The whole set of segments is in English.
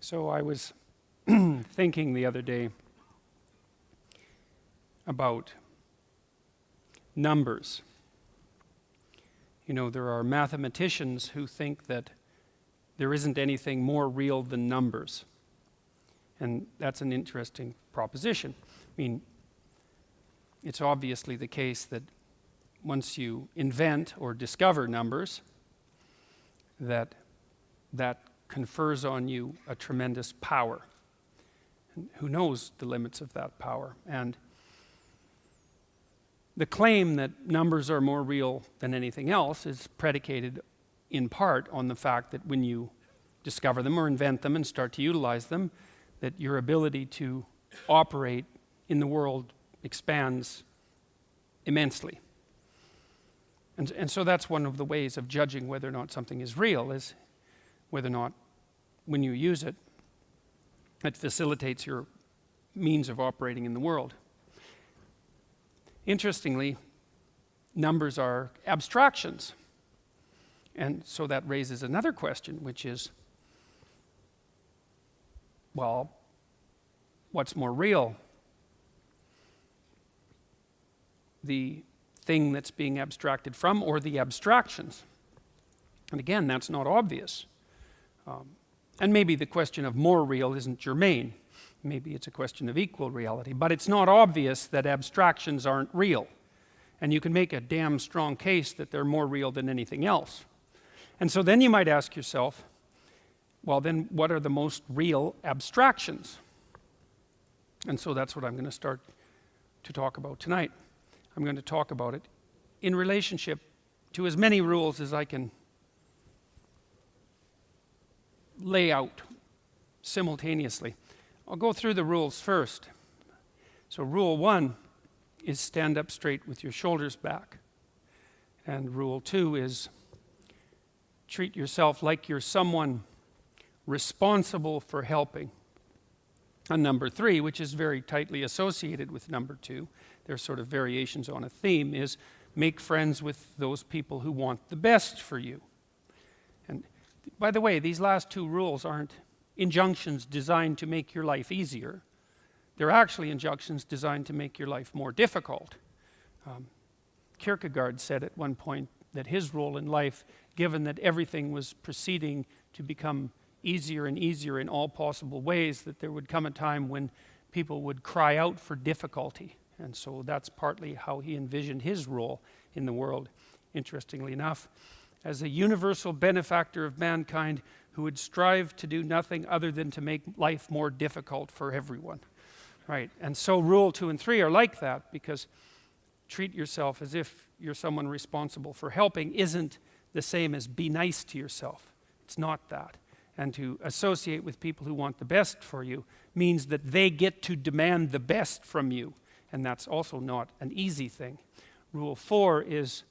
So I was thinking the other day about numbers. You know, there are mathematicians who think that there isn't anything more real than numbers. And that's an interesting proposition. I mean, it's obviously the case that once you invent or discover numbers, that confers on you a tremendous power. And who knows the limits of that power? And the claim that numbers are more real than anything else is predicated in part on the fact that when you discover them or invent them and start to utilize them, that your ability to operate in the world expands immensely. And so that's one of the ways of judging whether or not something is real, is whether or not when you use it, it facilitates your means of operating in the world. Interestingly, numbers are abstractions. And so that raises another question, which is, well, what's more real? The thing that's being abstracted from or the abstractions? And again, that's not obvious. And maybe the question of more real isn't germane. Maybe it's a question of equal reality. But it's not obvious that abstractions aren't real. And you can make a damn strong case that they're more real than anything else. And so then you might ask yourself, well, then what are the most real abstractions? And so that's what I'm going to start to talk about tonight. I'm going to talk about it in relationship to as many rules as I can lay out simultaneously. I'll go through the rules first. So rule 1 is stand up straight with your shoulders back. And rule 2 is treat yourself like you're someone responsible for helping. And number 3, which is very tightly associated with number 2, they're sort of variations on a theme, is make friends with those people who want the best for you. And by the way, these last 2 rules aren't injunctions designed to make your life easier. They're actually injunctions designed to make your life more difficult. Kierkegaard said at one point that his role in life, given that everything was proceeding to become easier and easier in all possible ways, that there would come a time when people would cry out for difficulty. And so that's partly how he envisioned his role in the world, interestingly enough, as a universal benefactor of mankind who would strive to do nothing other than to make life more difficult for everyone. Right, and so rule 2 and 3 are like that, because treat yourself as if you're someone responsible for helping isn't the same as be nice to yourself. It's not that. And to associate with people who want the best for you means that they get to demand the best from you. And that's also not an easy thing. Rule 4 is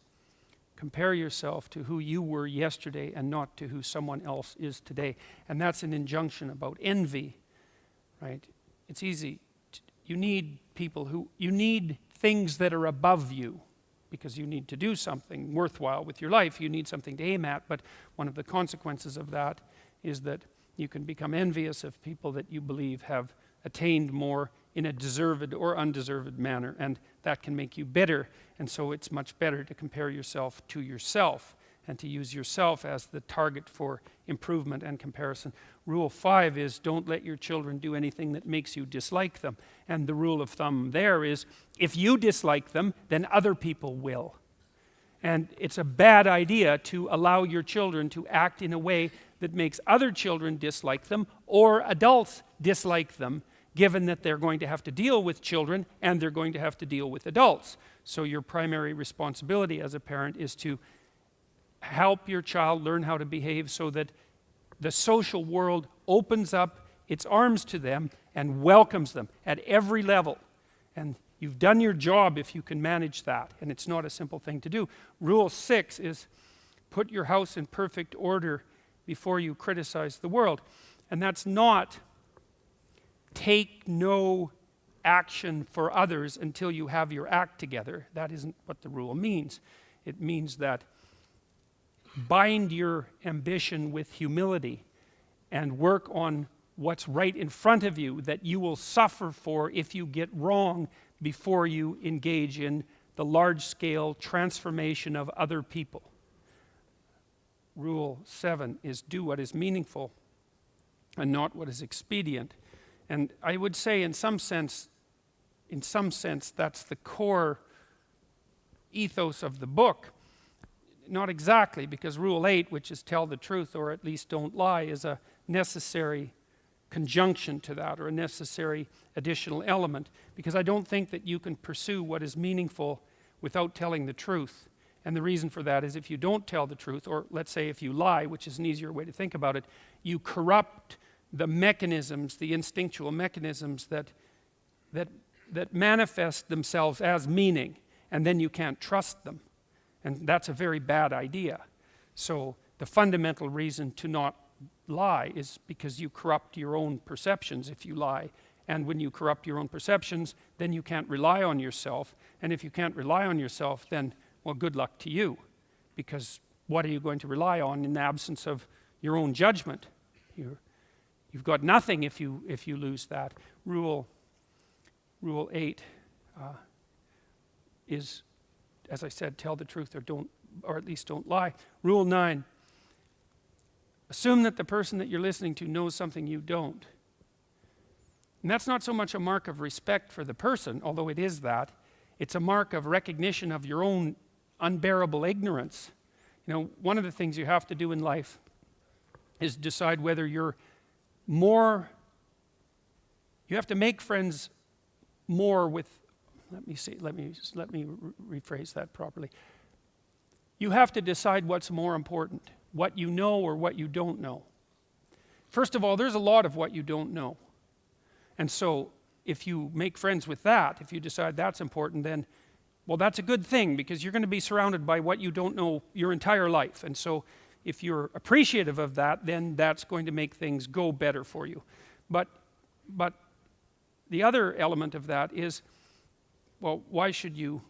compare yourself to who you were yesterday and not to who someone else is today. And that's an injunction about envy, right? It's easy. You need you need things that are above you, because you need to do something worthwhile with your life. You need something to aim at, but one of the consequences of that is that you can become envious of people that you believe have attained more in a deserved or undeserved manner, and that can make you bitter. And so it's much better to compare yourself to yourself and to use yourself as the target for improvement and comparison. Rule 5 is don't let your children do anything that makes you dislike them. And the rule of thumb there is if you dislike them, then other people will. And it's a bad idea to allow your children to act in a way that makes other children dislike them or adults dislike them, given that they're going to have to deal with children and they're going to have to deal with adults. So your primary responsibility as a parent is to help your child learn how to behave so that the social world opens up its arms to them and welcomes them at every level. And you've done your job if you can manage that, and it's not a simple thing to do. Rule 6 is put your house in perfect order before you criticize the world. And that's not take no action for others until you have your act together. That isn't what the rule means. It means that bind your ambition with humility and work on what's right in front of you that you will suffer for if you get wrong before you engage in the large-scale transformation of other people. Rule 7 is do what is meaningful and not what is expedient. And I would say in some sense that's the core ethos of the book. Not exactly, because Rule 8, which is tell the truth or at least don't lie, is a necessary conjunction to that, or a necessary additional element, because I don't think that you can pursue what is meaningful without telling the truth. And the reason for that is if you don't tell the truth, or let's say if you lie, which is an easier way to think about it, you corrupt the mechanisms, the instinctual mechanisms that manifest themselves as meaning, and then you can't trust them. And that's a very bad idea. So the fundamental reason to not lie is because you corrupt your own perceptions if you lie. And when you corrupt your own perceptions, then you can't rely on yourself. And if you can't rely on yourself, then, well, good luck to you. Because what are you going to rely on in the absence of your own judgment? You've got nothing if you lose that. Rule 8 is, as I said, tell the truth or at least don't lie. Rule 9, assume that the person that you're listening to knows something you don't. And that's not so much a mark of respect for the person, although it is that. It's a mark of recognition of your own unbearable ignorance. You know, one of the things you have to do in life is decide whether you're more, you have to make friends more with, let me rephrase that properly. You have to decide what's more important, what you know or what you don't know. First of all, there's a lot of what you don't know. And so if you make friends with that, if you decide that's important, then, well, that's a good thing, because you're going to be surrounded by what you don't know your entire life. And so if you're appreciative of that, then that's going to make things go better for you. But the other element of that is, well, why should you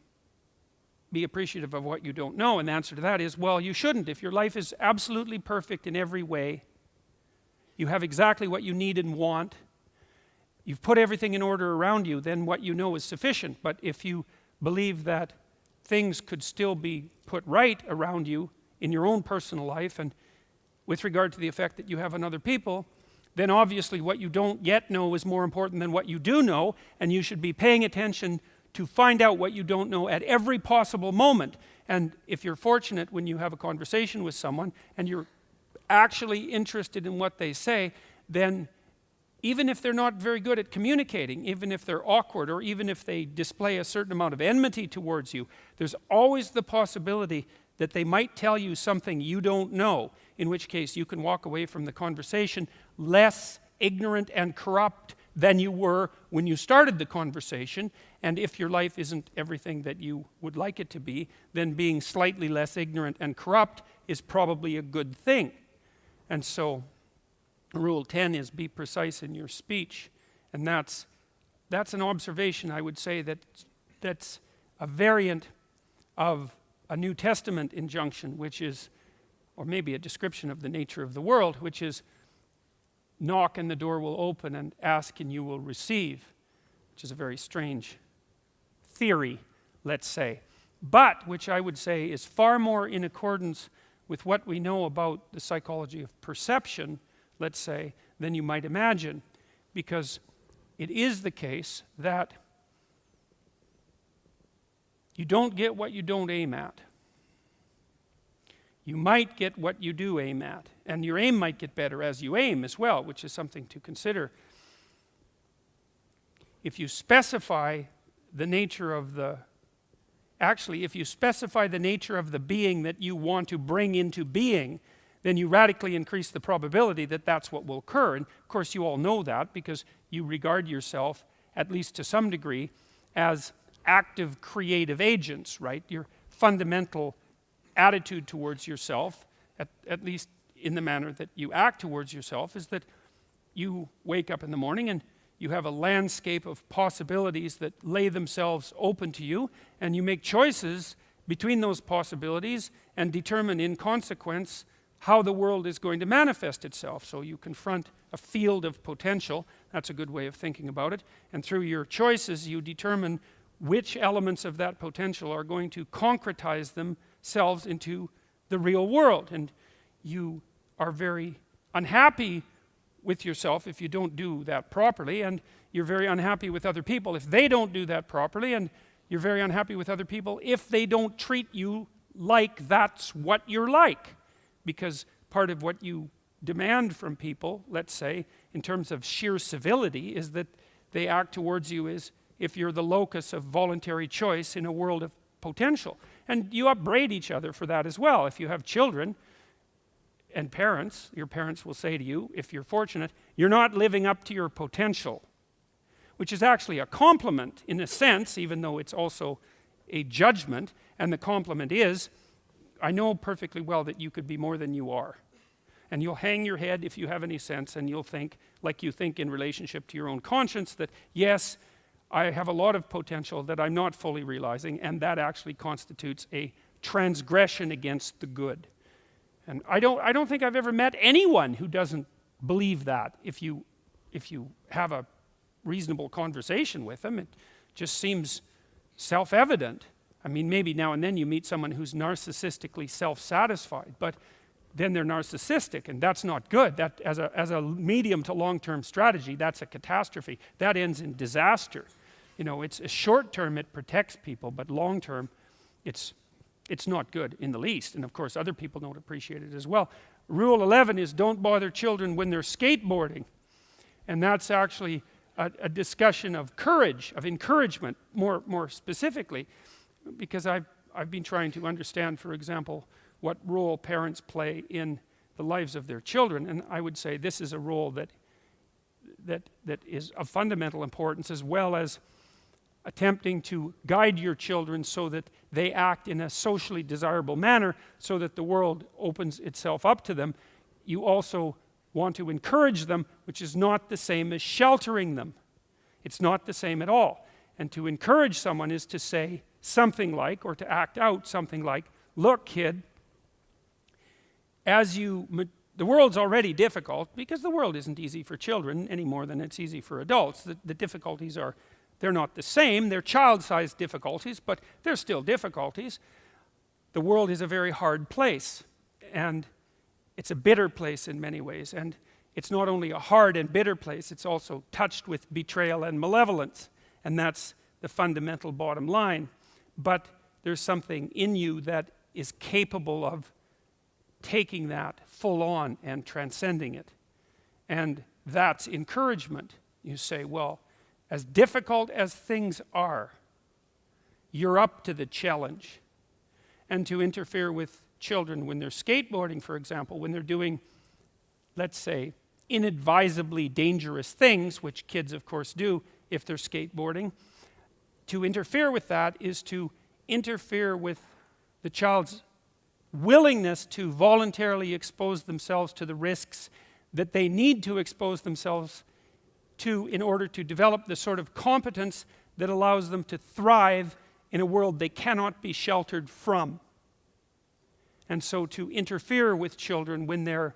be appreciative of what you don't know? And the answer to that is, well, you shouldn't. If your life is absolutely perfect in every way, you have exactly what you need and want, you've put everything in order around you, then what you know is sufficient. But if you believe that things could still be put right around you in your own personal life, and with regard to the effect that you have on other people, then obviously what you don't yet know is more important than what you do know, and you should be paying attention to find out what you don't know at every possible moment. And if you're fortunate when you have a conversation with someone and you're actually interested in what they say, then even if they're not very good at communicating, even if they're awkward, or even if they display a certain amount of enmity towards you, there's always the possibility that they might tell you something you don't know, in which case you can walk away from the conversation less ignorant and corrupt than you were when you started the conversation. And if your life isn't everything that you would like it to be, then being slightly less ignorant and corrupt is probably a good thing. And so Rule 10 is be precise in your speech. And that's an observation, I would say, that's a variant of a New Testament injunction, which is, or maybe a description of the nature of the world, which is knock and the door will open, and ask and you will receive, which is a very strange theory, let's say, but which I would say is far more in accordance with what we know about the psychology of perception, let's say, than you might imagine, because it is the case that you don't get what you don't aim at. You might get what you do aim at, and your aim might get better as you aim as well, which is something to consider. If you specify the nature of the being that you want to bring into being, then you radically increase the probability that that's what will occur. And of course you all know that, because you regard yourself, at least to some degree, as active creative agents, right? Your fundamental attitude towards yourself, at least in the manner that you act towards yourself, is that you wake up in the morning and you have a landscape of possibilities that lay themselves open to you, and you make choices between those possibilities and determine in consequence how the world is going to manifest itself. So you confront a field of potential. That's a good way of thinking about it. And through your choices, you determine which elements of that potential are going to concretize themselves into the real world. And you are very unhappy with yourself if you don't do that properly, and you're very unhappy with other people if they don't do that properly, and you're very unhappy with other people if they don't treat you like that's what you're like. Because part of what you demand from people, let's say, in terms of sheer civility, is that they act towards you as if you're the locus of voluntary choice in a world of potential. And you upbraid each other for that as well. If you have children and parents, your parents will say to you, if you're fortunate, you're not living up to your potential, which is actually a compliment in a sense, even though it's also a judgment. And the compliment is, I know perfectly well that you could be more than you are. And you'll hang your head if you have any sense, and you'll think, like you think in relationship to your own conscience, that yes, I have a lot of potential that I'm not fully realizing, and that actually constitutes a transgression against the good. And I don't think I've ever met anyone who doesn't believe that. If you have a reasonable conversation with them, it just seems self-evident. I mean, maybe now and then you meet someone who's narcissistically self-satisfied, but then they're narcissistic, and that's not good. That, as a medium to long-term strategy, that's a catastrophe. That ends in disaster. You know, it's a short-term, it protects people, but long-term, it's not good in the least. And of course, other people don't appreciate it as well. Rule 11 is don't bother children when they're skateboarding. And that's actually a discussion of courage, of encouragement, more specifically, because I've been trying to understand, for example, what role parents play in the lives of their children. And I would say this is a role that is of fundamental importance, as well as attempting to guide your children so that they act in a socially desirable manner, so that the world opens itself up to them. You also want to encourage them, which is not the same as sheltering them. It's not the same at all. And to encourage someone is to say something like, or to act out something like, look, kid, the world's already difficult, because the world isn't easy for children any more than it's easy for adults. The difficulties they're not the same. They're child-sized difficulties, but they're still difficulties. The world is a very hard place, and it's a bitter place in many ways. And it's not only a hard and bitter place, it's also touched with betrayal and malevolence. And that's the fundamental bottom line. But there's something in you that is capable of taking that full on and transcending it. And that's encouragement. You say, well, as difficult as things are, you're up to the challenge. And to interfere with children when they're skateboarding, for example, when they're doing, let's say, inadvisably dangerous things, which kids, of course, do if they're skateboarding, to interfere with that is to interfere with the child's willingness to voluntarily expose themselves to the risks that they need to expose themselves to in order to develop the sort of competence that allows them to thrive in a world they cannot be sheltered from. And so to interfere with children when they're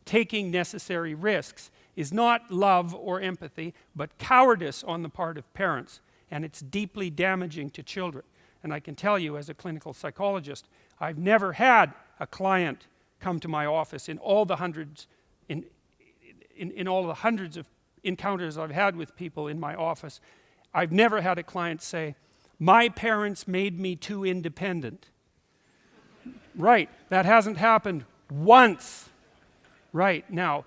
taking necessary risks is not love or empathy, but cowardice on the part of parents. And it's deeply damaging to children. And I can tell you, as a clinical psychologist, I've never had a client come to my office in all the hundreds of encounters I've had with people in my office. I've never had a client say, my parents made me too independent. Right, that hasn't happened once. Right, now,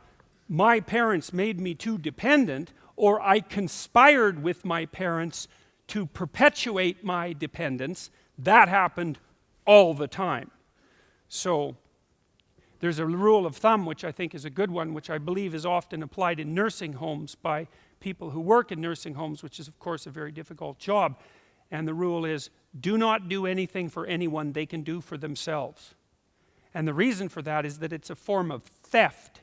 my parents made me too dependent, or I conspired with my parents to perpetuate my dependence. That happened all the time. So there's a rule of thumb, which I think is a good one, which I believe is often applied in nursing homes by people who work in nursing homes, which is, of course, a very difficult job. And the rule is, do not do anything for anyone they can do for themselves. And the reason for that is that it's a form of theft,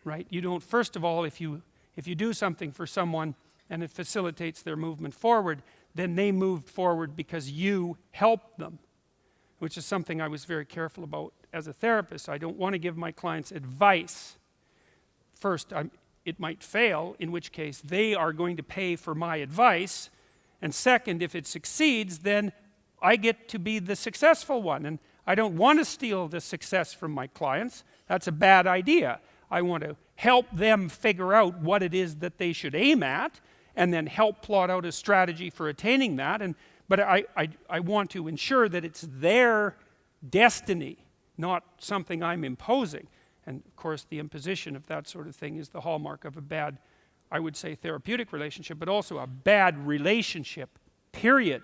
right? You don't, first of all, if you do something for someone and it facilitates their movement forward, then they moved forward because you helped them, which is something I was very careful about as a therapist. I don't want to give my clients advice first, it might fail, in which case they are going to pay for my advice. And second, if it succeeds, then I get to be the successful one. And I don't want to steal the success from my clients. That's a bad idea. I want to help them figure out what it is that they should aim at, and then help plot out a strategy for attaining that. But I want to ensure that it's their destiny, not something I'm imposing. And of course, the imposition of that sort of thing is the hallmark of a bad, I would say, therapeutic relationship, but also a bad relationship, period.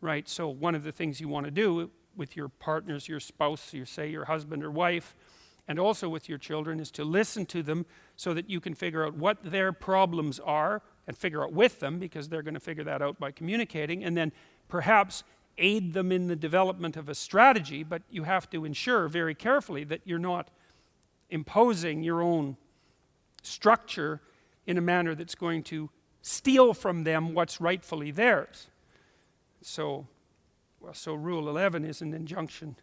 Right? So one of the things you want to do with your partners, your spouse, your husband or wife, and also with your children, is to listen to them so that you can figure out what their problems are and figure out with them, because they're going to figure that out by communicating, and then perhaps aid them in the development of a strategy. But you have to ensure very carefully that you're not imposing your own structure in a manner that's going to steal from them what's rightfully theirs. So Rule 11 is an injunction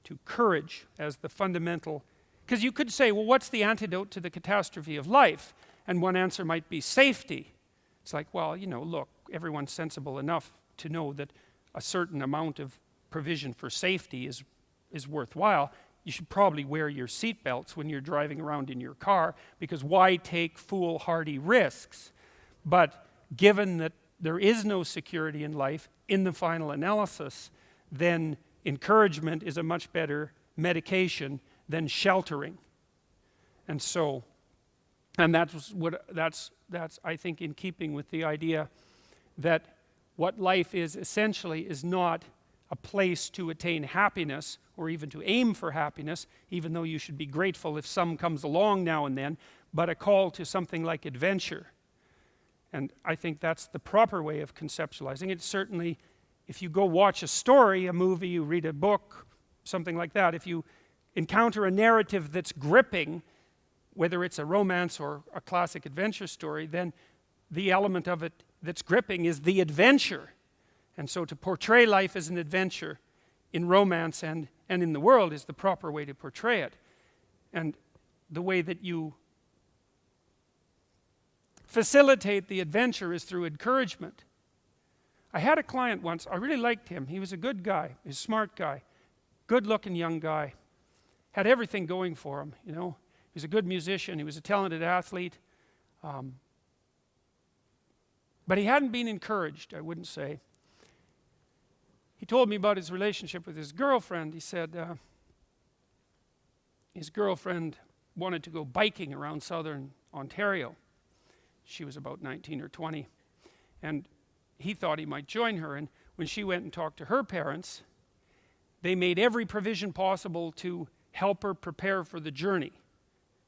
to courage as the fundamental. Because you could say, well, what's the antidote to the catastrophe of life? And one answer might be safety. It's like, well, look, everyone's sensible enough to know that a certain amount of provision for safety is worthwhile. You should probably wear your seatbelts when you're driving around in your car, because why take foolhardy risks? But given that there is no security in life, in the final analysis, then encouragement is a much better medication than sheltering. And that's I think in keeping with the idea that what life is essentially is not a place to attain happiness or even to aim for happiness, even though you should be grateful if some comes along now and then, but a call to something like adventure. And I think that's the proper way of conceptualizing it. Certainly, if you go watch a story, a movie, you read a book, something like that, if you encounter a narrative that's gripping, whether it's a romance or a classic adventure story, then the element of it that's gripping is the adventure. And so to portray life as an adventure in romance and in the world is the proper way to portray it. And the way that you facilitate the adventure is through encouragement. I had a client once, I really liked him. He was a good guy, he was a smart guy, good-looking young guy, had everything going for him, He was a good musician, he was a talented athlete, but he hadn't been encouraged, I wouldn't say. He told me about his relationship with his girlfriend. He said his girlfriend wanted to go biking around southern Ontario. She was about 19 or 20, and he thought he might join her. And when she went and talked to her parents, they made every provision possible to help her prepare for the journey,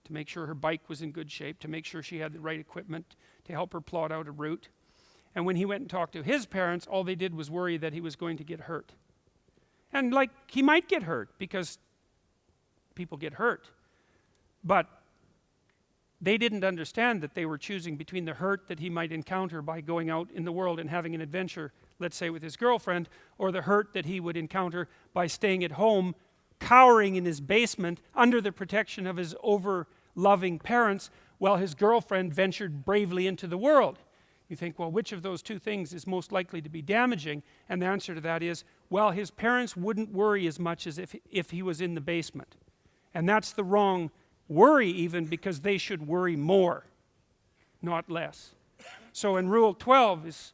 to make sure her bike was in good shape, to make sure she had the right equipment, to help her plot out a route. And when he went and talked to his parents, all they did was worry that he was going to get hurt. And he might get hurt, because people get hurt. But they didn't understand that they were choosing between the hurt that he might encounter by going out in the world and having an adventure, let's say with his girlfriend, or the hurt that he would encounter by staying at home, cowering in his basement under the protection of his over-loving parents, while his girlfriend ventured bravely into the world. You think, well, which of those two things is most likely to be damaging? And the answer to that is, well, his parents wouldn't worry as much as if he was in the basement. And that's the wrong worry even, because they should worry more, not less. So in Rule 12 is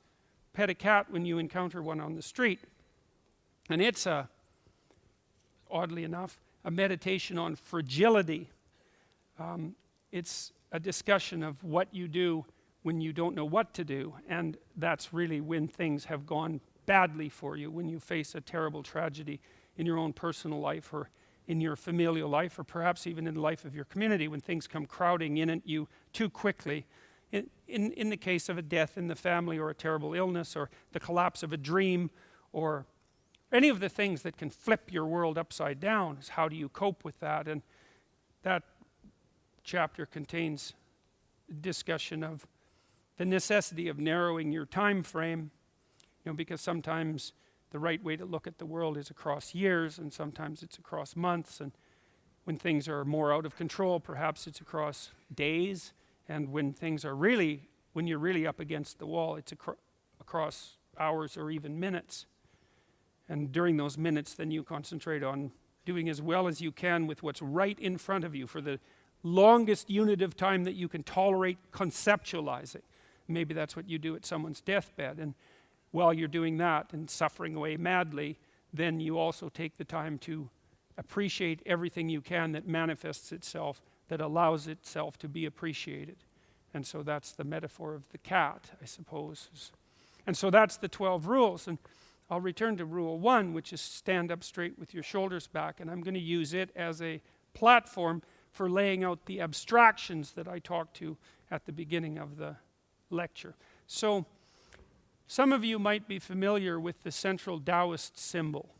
pet a cat when you encounter one on the street. And it's oddly enough, a meditation on fragility. It's a discussion of what you do when you don't know what to do, and that's really when things have gone badly for you, when you face a terrible tragedy in your own personal life or in your familial life, or perhaps even in the life of your community, when things come crowding in at you too quickly. In the case of a death in the family, or a terrible illness, or the collapse of a dream, or any of the things that can flip your world upside down, is how do you cope with that? And that chapter contains a discussion of the necessity of narrowing your time frame, because sometimes the right way to look at the world is across years, and sometimes it's across months. And When things are more out of control, perhaps it's across days. And when things are really, when you're really up against the wall, it's across hours or even minutes. And during those minutes, then you concentrate on doing as well as you can with what's right in front of you for the longest unit of time that you can tolerate conceptualizing. Maybe that's what you do at someone's deathbed. And while you're doing that and suffering away madly, then you also take the time to appreciate everything you can that manifests itself, that allows itself to be appreciated. And so that's the metaphor of the cat, I suppose. And so that's the 12 rules. And I'll return to rule 1, which is stand up straight with your shoulders back. And I'm going to use it as a platform for laying out the abstractions that I talked to at the beginning of the lecture. So some of you might be familiar with the central Taoist symbol.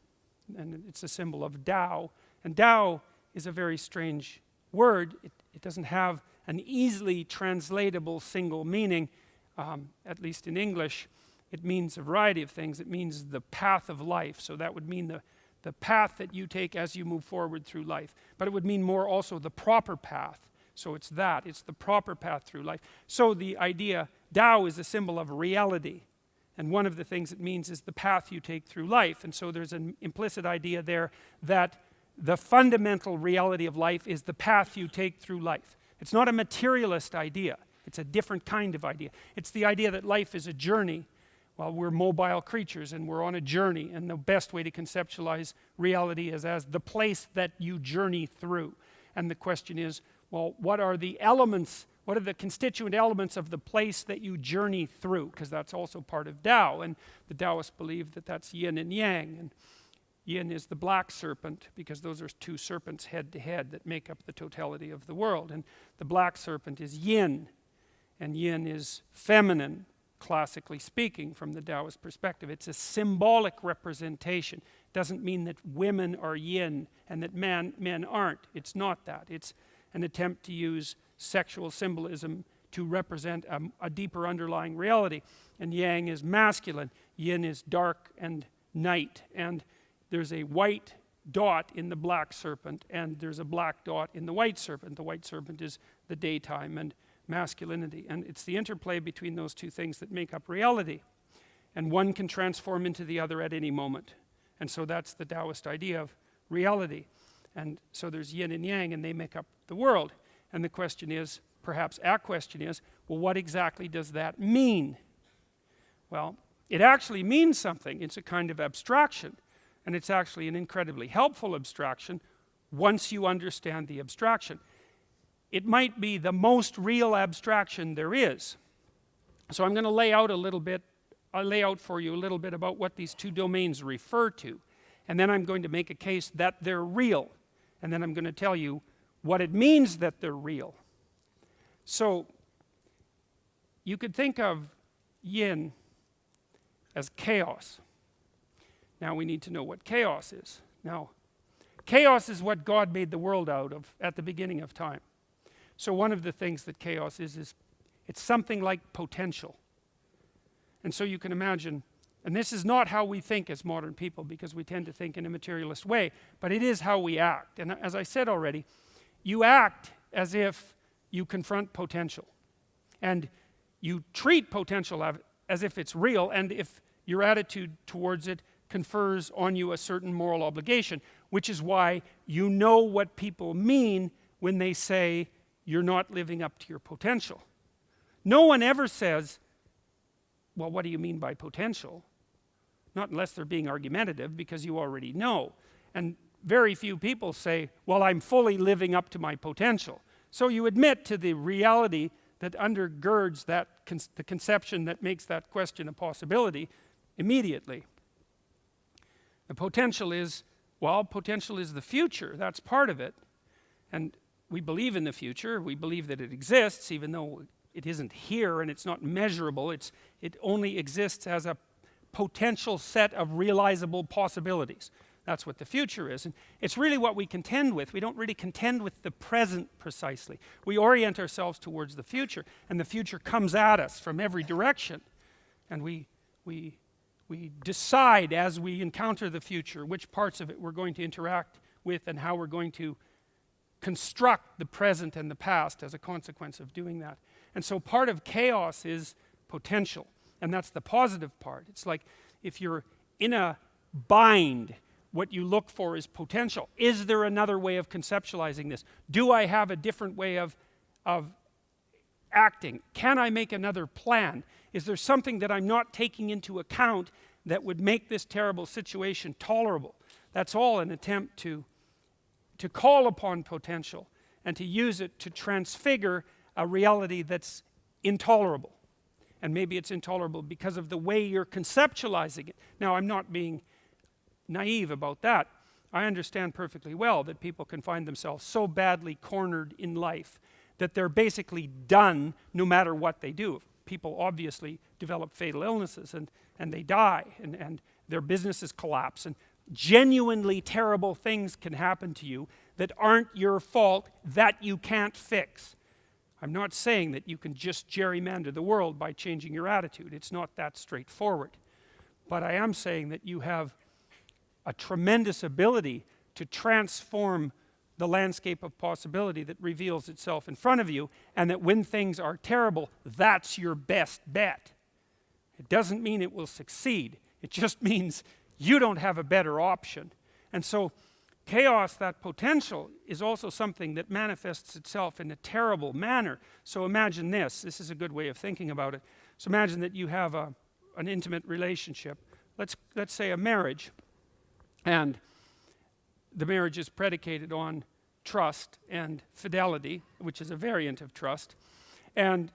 And it's a symbol of Tao. And Tao is a very strange word. It doesn't have an easily translatable single meaning, at least in English. It means a variety of things. It means the path of life. So that would mean the path that you take as you move forward through life. But it would mean more also the proper path. So it's the proper path through life. So the idea, Tao is a symbol of reality. And one of the things it means is the path you take through life. And so there's an implicit idea there that the fundamental reality of life is the path you take through life. It's not a materialist idea. It's a different kind of idea. It's the idea that life is a journey. Well, we're mobile creatures and we're on a journey. And the best way to conceptualize reality is as the place that you journey through. And the question is, well, what are the elements? What are the constituent elements of the place that you journey through? Because that's also part of Tao. And the Taoists believe that that's yin and yang. And yin is the black serpent, because those are two serpents head to head that make up the totality of the world. And the black serpent is yin. And yin is feminine, classically speaking, from the Taoist perspective. It's a symbolic representation. It doesn't mean that women are yin and that men aren't. It's not that. It's an attempt to use sexual symbolism to represent a deeper underlying reality. And yang is masculine. Yin is dark and night. And there's a white dot in the black serpent, and there's a black dot in the white serpent. The white serpent is the daytime and masculinity. And it's the interplay between those two things that make up reality. And one can transform into the other at any moment. And so that's the Taoist idea of reality. And so there's yin and yang, and they make up the world. And the question is, perhaps our question is, well, what exactly does that mean? Well, it actually means something. It's a kind of abstraction. And it's actually an incredibly helpful abstraction once you understand the abstraction. It might be the most real abstraction there is. So I'm going to lay out for you a little bit about what these two domains refer to. And then I'm going to make a case that they're real. And then I'm going to tell you what it means that they're real. So you could think of yin as chaos. Now we need to know what chaos is. Now, chaos is what God made the world out of at the beginning of time. So one of the things that chaos is it's something like potential. And so you can imagine, and this is not how we think as modern people, because we tend to think in a materialist way, but it is how we act. And as I said already, you act as if you confront potential. And you treat potential as if it's real, and if your attitude towards it confers on you a certain moral obligation, which is why you know what people mean when they say you're not living up to your potential. No one ever says, well, what do you mean by potential? Not unless they're being argumentative, because you already know. And very few people say, well, I'm fully living up to my potential. So you admit to the reality that undergirds that the conception that makes that question a possibility immediately. The potential is, well, potential is the future. That's part of it. And we believe in the future. We believe that it exists, even though it isn't here and it's not measurable. It only exists as a potential set of realizable possibilities. That's what the future is. And it's really what we contend with. We don't really contend with the present precisely. We orient ourselves towards the future, and the future comes at us from every direction. And we decide as we encounter the future which parts of it we're going to interact with and how we're going to construct the present and the past as a consequence of doing that. And so part of chaos is potential, and that's the positive part. It's like if you're in a bind, what you look for is potential. Is there another way of conceptualizing this? Do I have a different way of acting? Can I make another plan? Is there something that I'm not taking into account that would make this terrible situation tolerable? That's all an attempt to call upon potential and to use it to transfigure a reality that's intolerable. And maybe it's intolerable because of the way you're conceptualizing it. Now, I'm not being naive about that. I understand perfectly well that people can find themselves so badly cornered in life that they're basically done no matter what they do. People obviously develop fatal illnesses and they die and their businesses collapse, and genuinely terrible things can happen to you that aren't your fault, that you can't fix. I'm not saying that you can just gerrymander the world by changing your attitude. It's not that straightforward. But I am saying that you have a tremendous ability to transform the landscape of possibility that reveals itself in front of you, and that when things are terrible, that's your best bet. It doesn't mean it will succeed. It just means you don't have a better option. And so chaos, that potential, is also something that manifests itself in a terrible manner. So imagine this. This is a good way of thinking about it. So imagine that you have an intimate relationship. Let's say a marriage. And the marriage is predicated on trust and fidelity, which is a variant of trust. And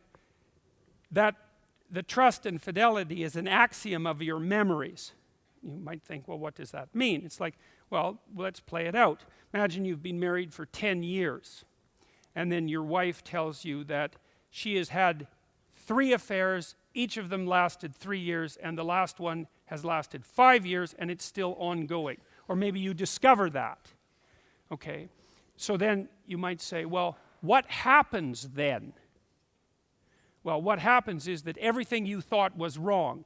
that the trust and fidelity is an axiom of your memories. You might think, well, what does that mean? It's like, well, let's play it out. Imagine you've been married for 10 years, and then your wife tells you that she has had 3 affairs, each of them lasted 3 years, and the last one has lasted 5 years, and it's still ongoing. Or maybe you discover that. Okay, so then you might say, well, what happens then? Well, what happens is that everything you thought was wrong,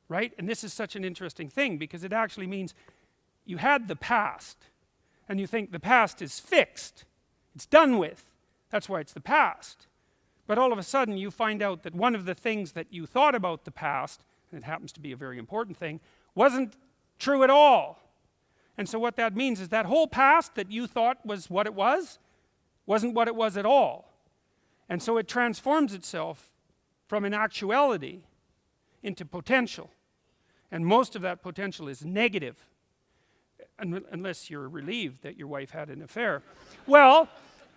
right? And this is such an interesting thing, because it actually means you had the past, and you think the past is fixed. It's done with. That's why it's the past. But all of a sudden, you find out that one of the things that you thought about the past, and it happens to be a very important thing, wasn't true at all. And so what that means is that whole past that you thought was what it was, wasn't what it was at all. And so it transforms itself from an actuality into potential. And most of that potential is negative, unless you're relieved that your wife had an affair. Well,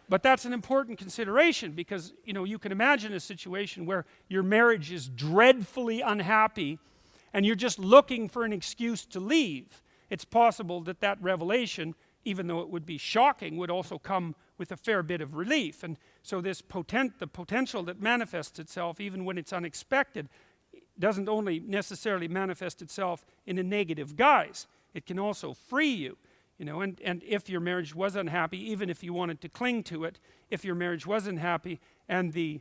but that's an important consideration, because you can imagine a situation where your marriage is dreadfully unhappy and you're just looking for an excuse to leave. It's possible that that revelation, even though it would be shocking, would also come with a fair bit of relief. And so the potential that manifests itself, even when it's unexpected, doesn't only necessarily manifest itself in a negative guise. It can also free you. And if your marriage was unhappy, even if you wanted to cling to it, if your marriage was unhappy and the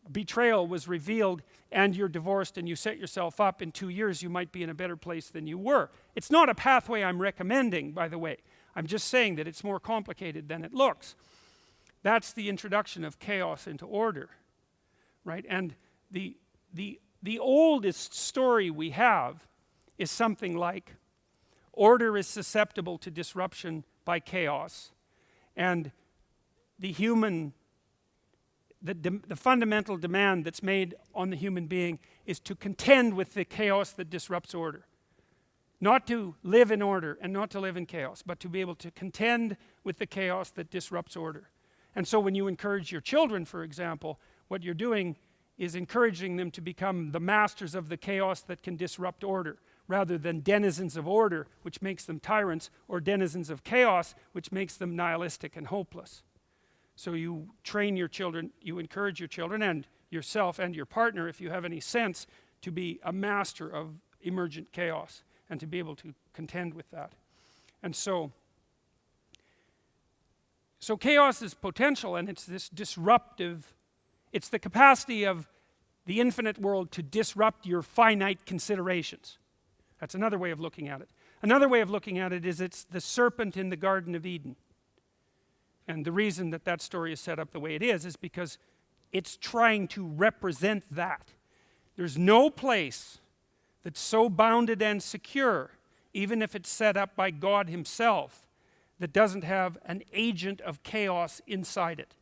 betrayal was revealed and you're divorced and you set yourself up, in 2 years you might be in a better place than you were. It's not a pathway I'm recommending, by the way. I'm just saying that it's more complicated than it looks. That's the introduction of chaos into order, right? And the oldest story we have is something like, order is susceptible to disruption by chaos, and the fundamental demand that's made on the human being is to contend with the chaos that disrupts order. Not to live in order and not to live in chaos, but to be able to contend with the chaos that disrupts order. And so when you encourage your children, for example, what you're doing is encouraging them to become the masters of the chaos that can disrupt order, rather than denizens of order, which makes them tyrants, or denizens of chaos, which makes them nihilistic and hopeless. So you train your children, you encourage your children and yourself and your partner, if you have any sense, to be a master of emergent chaos and to be able to contend with that. And so chaos is potential, and it's this disruptive, it's the capacity of the infinite world to disrupt your finite considerations. That's another way of looking at it. Another way of looking at it is it's the serpent in the Garden of Eden. And the reason that that story is set up the way it is because it's trying to represent that. There's no place that's so bounded and secure, even if it's set up by God himself, that doesn't have an agent of chaos inside it.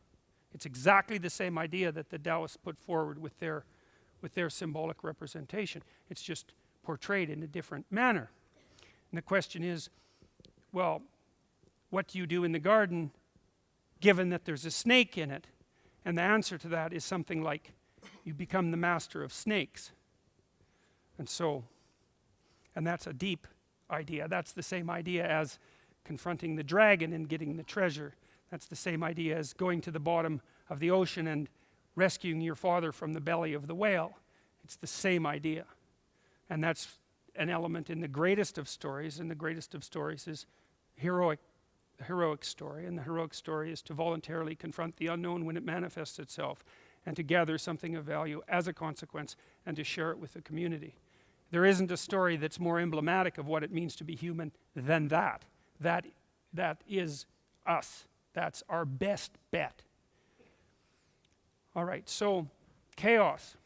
It's exactly the same idea that the Taoists put forward with their symbolic representation. It's just portrayed in a different manner. And the question is, well, what do you do in the garden given that there's a snake in it? And the answer to that is something like, you become the master of snakes. And that's a deep idea. That's the same idea as confronting the dragon and getting the treasure. That's the same idea as going to the bottom of the ocean and rescuing your father from the belly of the whale. It's the same idea. And that's an element in the greatest of stories, and the greatest of stories is heroic story. And the heroic story is to voluntarily confront the unknown when it manifests itself, and to gather something of value as a consequence, and to share it with the community. There isn't a story that's more emblematic of what it means to be human than that. That is us. That's our best bet. All right, so chaos.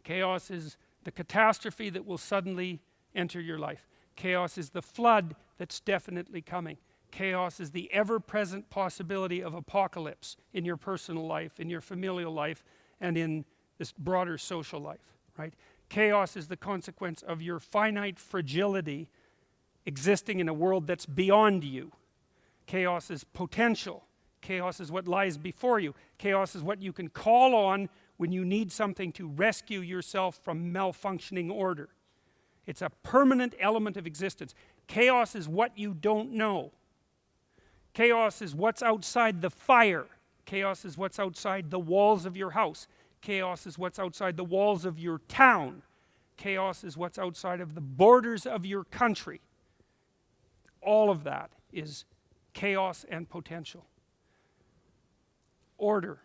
Chaos is the catastrophe that will suddenly enter your life. Chaos is the flood that's definitely coming. Chaos is the ever-present possibility of apocalypse in your personal life, in your familial life, and in this broader social life, right? Chaos is the consequence of your finite fragility existing in a world that's beyond you. Chaos is potential. Chaos is what lies before you. Chaos is what you can call on when you need something to rescue yourself from malfunctioning order. It's a permanent element of existence. Chaos is what you don't know. Chaos is what's outside the fire. Chaos is what's outside the walls of your house. Chaos is what's outside the walls of your town. Chaos is what's outside of the borders of your country. All of that is chaos and potential. Order.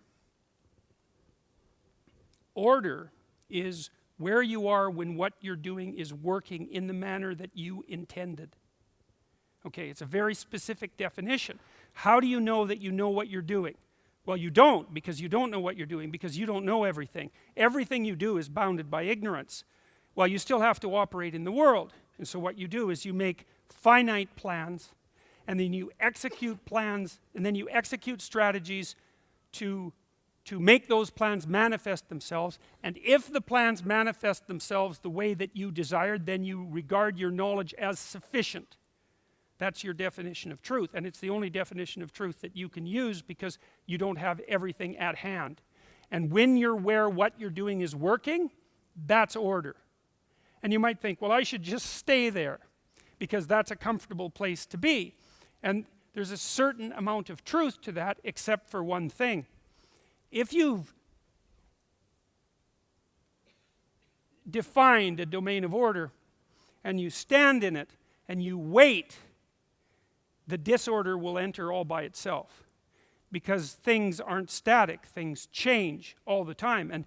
Order is where you are when what you're doing is working in the manner that you intended. Okay, it's a very specific definition. How do you know that you know what you're doing? Well, you don't, because you don't know what you're doing, because you don't know everything. Everything you do is bounded by ignorance. Well, you still have to operate in the world. And so what you do is you make finite plans, and then you execute plans, and then you execute strategies to make those plans manifest themselves. And if the plans manifest themselves the way that you desired, then you regard your knowledge as sufficient. That's your definition of truth, and it's the only definition of truth that you can use, because you don't have everything at hand. And when you're aware what you're doing is working, that's order. And you might think, well, I should just stay there, because that's a comfortable place to be. And there's a certain amount of truth to that, except for one thing. If you've defined a domain of order, and you stand in it, and you wait, the disorder will enter all by itself, because things aren't static. Things change all the time, and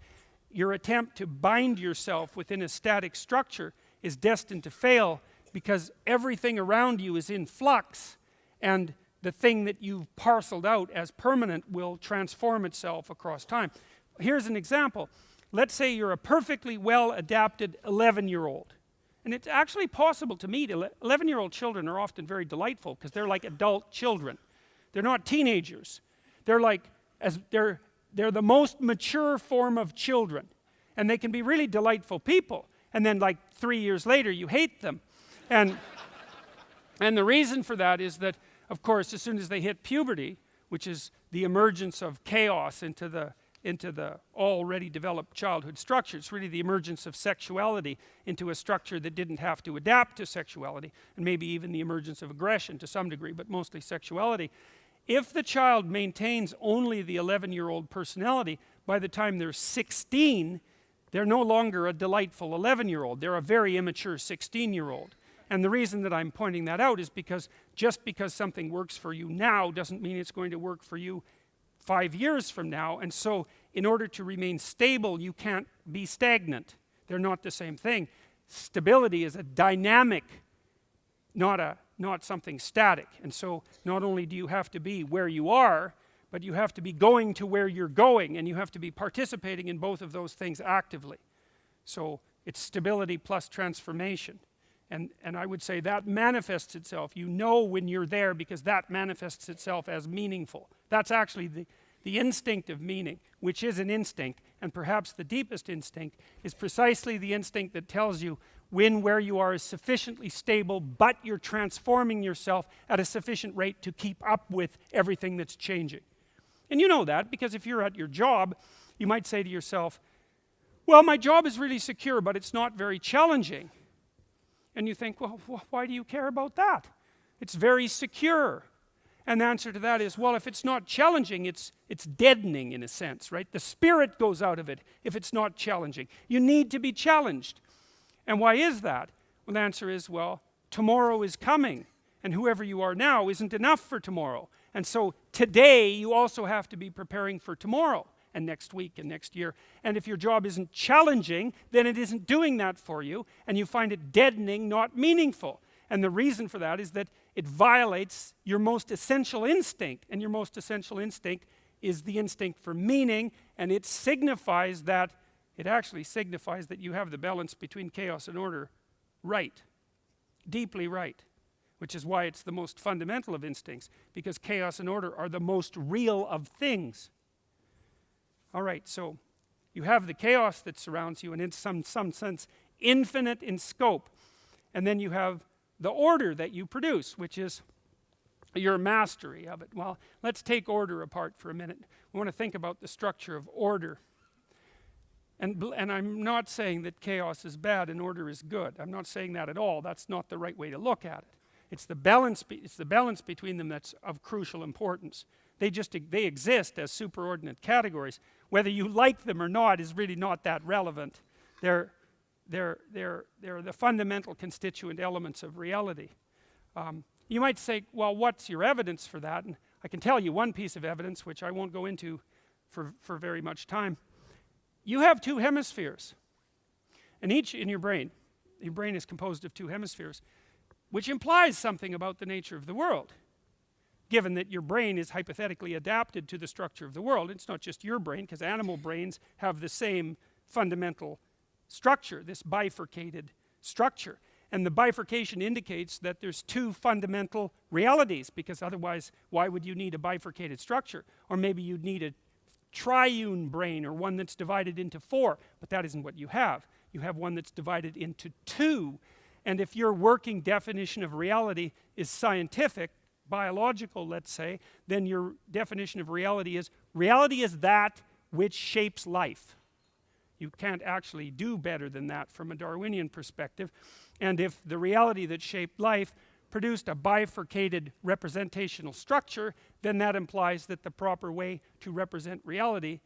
your attempt to bind yourself within a static structure is destined to fail, because everything around you is in flux, and the thing that you've parceled out as permanent will transform itself across time. Here's an example. Let's say you're a perfectly well-adapted 11-year-old. And it's actually possible to meet 11-year-old children are often very delightful, because they're like adult children. They're not teenagers. They're the most mature form of children. And they can be really delightful people. And then like 3 years later, you hate them. And the reason for that is that, of course, as soon as they hit puberty, which is the emergence of chaos into the already developed childhood structure. It's really the emergence of sexuality into a structure that didn't have to adapt to sexuality, and maybe even the emergence of aggression to some degree, but mostly sexuality. If the child maintains only the 11-year-old personality, by the time they're 16, they're no longer a delightful 11-year-old. They're a very immature 16-year-old. And the reason that I'm pointing that out is because just because something works for you now doesn't mean it's going to work for you 5 years from now. And so in order to remain stable, you can't be stagnant. They're not the same thing. Stability is a dynamic, not a not something static. And so not only do you have to be where you are, but you have to be going to where you're going, and you have to be participating in both of those things actively. So it's stability plus transformation. And I would say that manifests itself. You know when you're there because that manifests itself as meaningful. That's actually the instinct of meaning, which is an instinct, and perhaps the deepest instinct is precisely the instinct that tells you when where you are is sufficiently stable, but you're transforming yourself at a sufficient rate to keep up with everything that's changing. And you know that because if you're at your job, you might say to yourself, well, my job is really secure, but it's not very challenging. And you think, well, why do you care about that? It's very secure. And the answer to that is, well, if it's not challenging, it's deadening in a sense, right? The spirit goes out of it if it's not challenging. You need to be challenged. And why is that? Well, the answer is, well, tomorrow is coming, and whoever you are now isn't enough for tomorrow. And so today you also have to be preparing for tomorrow and next week and next year. And if your job isn't challenging, then it isn't doing that for you, and you find it deadening, not meaningful. And the reason for that is that it violates your most essential instinct, and your most essential instinct is the instinct for meaning, and it actually signifies that you have the balance between chaos and order right, deeply right, which is why it's the most fundamental of instincts, because chaos and order are the most real of things. All right, so you have the chaos that surrounds you, and in some sense infinite in scope, and then you have the order that you produce, which is your mastery of it. Well, let's take order apart for a minute. We want to think about the structure of order. And I'm not saying that chaos is bad and order is good. I'm not saying that at all. That's not the right way to look at it. It's the balance between them that's of crucial importance. They exist as superordinate categories. Whether you like them or not is really not that relevant. They're the fundamental constituent elements of reality. You might say, well, what's your evidence for that? And I can tell you one piece of evidence, which I won't go into for very much time. You have two hemispheres, and each in your brain is composed of two hemispheres, which implies something about the nature of the world, given that your brain is hypothetically adapted to the structure of the world. It's not just your brain, because animal brains have the same fundamental structure, this bifurcated structure. And the bifurcation indicates that there's two fundamental realities, because otherwise, why would you need a bifurcated structure? Or maybe you'd need a triune brain, or one that's divided into four, but that isn't what you have. You have one that's divided into two. And if your working definition of reality is scientific, biological, let's say, then your definition of reality is that which shapes life. You can't actually do better than that from a Darwinian perspective. And if the reality that shaped life produced a bifurcated representational structure, then that implies that the proper way to represent reality,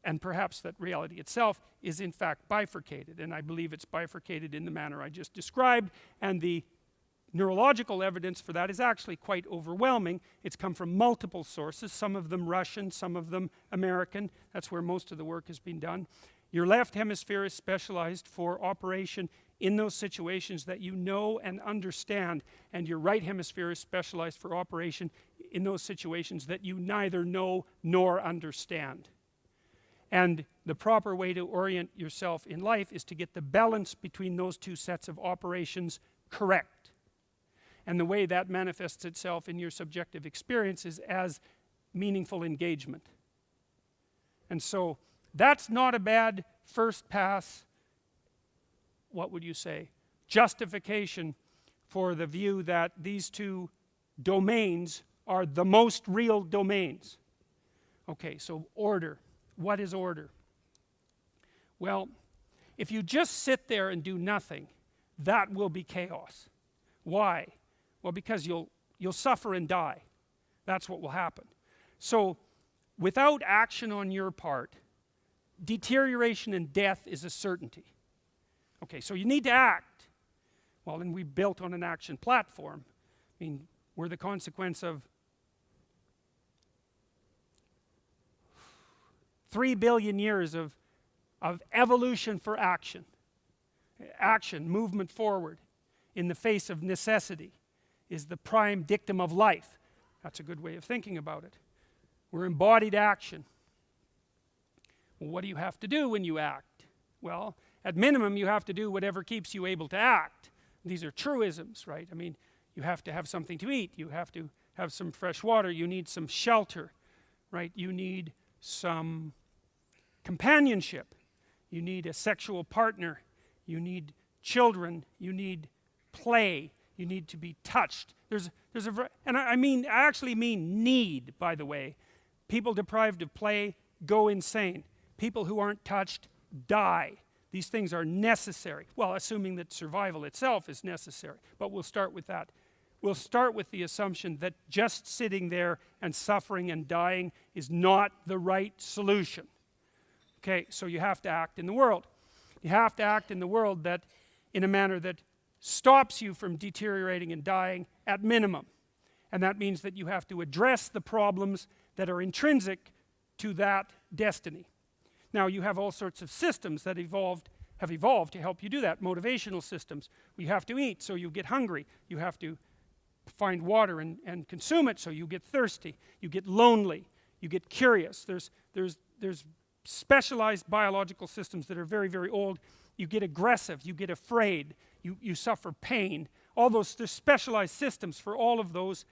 and perhaps that reality itself, is in fact bifurcated. And I believe it's bifurcated in the manner I just described, and the neurological evidence for that is actually quite overwhelming. It's come from multiple sources, some of them Russian, some of them American. That's where most of the work has been done. Your left hemisphere is specialized for operation in those situations that you know and understand, and your right hemisphere is specialized for operation in those situations that you neither know nor understand. And the proper way to orient yourself in life is to get the balance between those two sets of operations correct. And the way that manifests itself in your subjective experience is as meaningful engagement. And so that's not a bad first pass, what would you say, justification for the view that these two domains are the most real domains. Okay, so order. What is order? Well, if you just sit there and do nothing, that will be chaos. Why? Well, because you'll suffer and die. That's what will happen. So, without action on your part, deterioration and death is a certainty. Okay, so you need to act. Well, and we built on an action platform. I mean, we're the consequence of 3 billion years of evolution for action. Action, movement forward in the face of necessity. is the prime dictum of life. That's a good way of thinking about it. We're embodied action. Well, what do you have to do when you act? Well, at minimum, you have to do whatever keeps you able to act. These are truisms, right? I mean, you have to have something to eat. You have to have some fresh water. You need some shelter, right? You need some companionship. You need a sexual partner. You need children. You need play. You need to be touched. And I actually mean need, by the way. People deprived of play go insane. People who aren't touched die. These things are necessary. Well, assuming that survival itself is necessary. But we'll start with that. We'll start with the assumption that just sitting there and suffering and dying is not the right solution. Okay, so you have to act in the world. You have to act in the world that in a manner that stops you from deteriorating and dying at minimum. And that means that you have to address the problems that are intrinsic to that destiny. Now, you have all sorts of systems that have evolved to help you do that. Motivational systems. You have to eat, so you get hungry. You have to find water and consume it, so you get thirsty. You get lonely. You get curious. There's specialized biological systems that are very, very old. You get aggressive. You get afraid. You suffer pain. There's specialized systems for all of those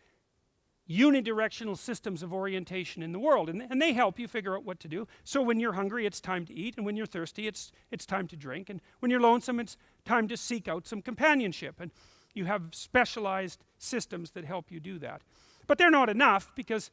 unidirectional systems of orientation in the world, and they help you figure out what to do. So when you're hungry, it's time to eat, and when you're thirsty, it's time to drink, and when you're lonesome, it's time to seek out some companionship. And you have specialized systems that help you do that. But they're not enough because,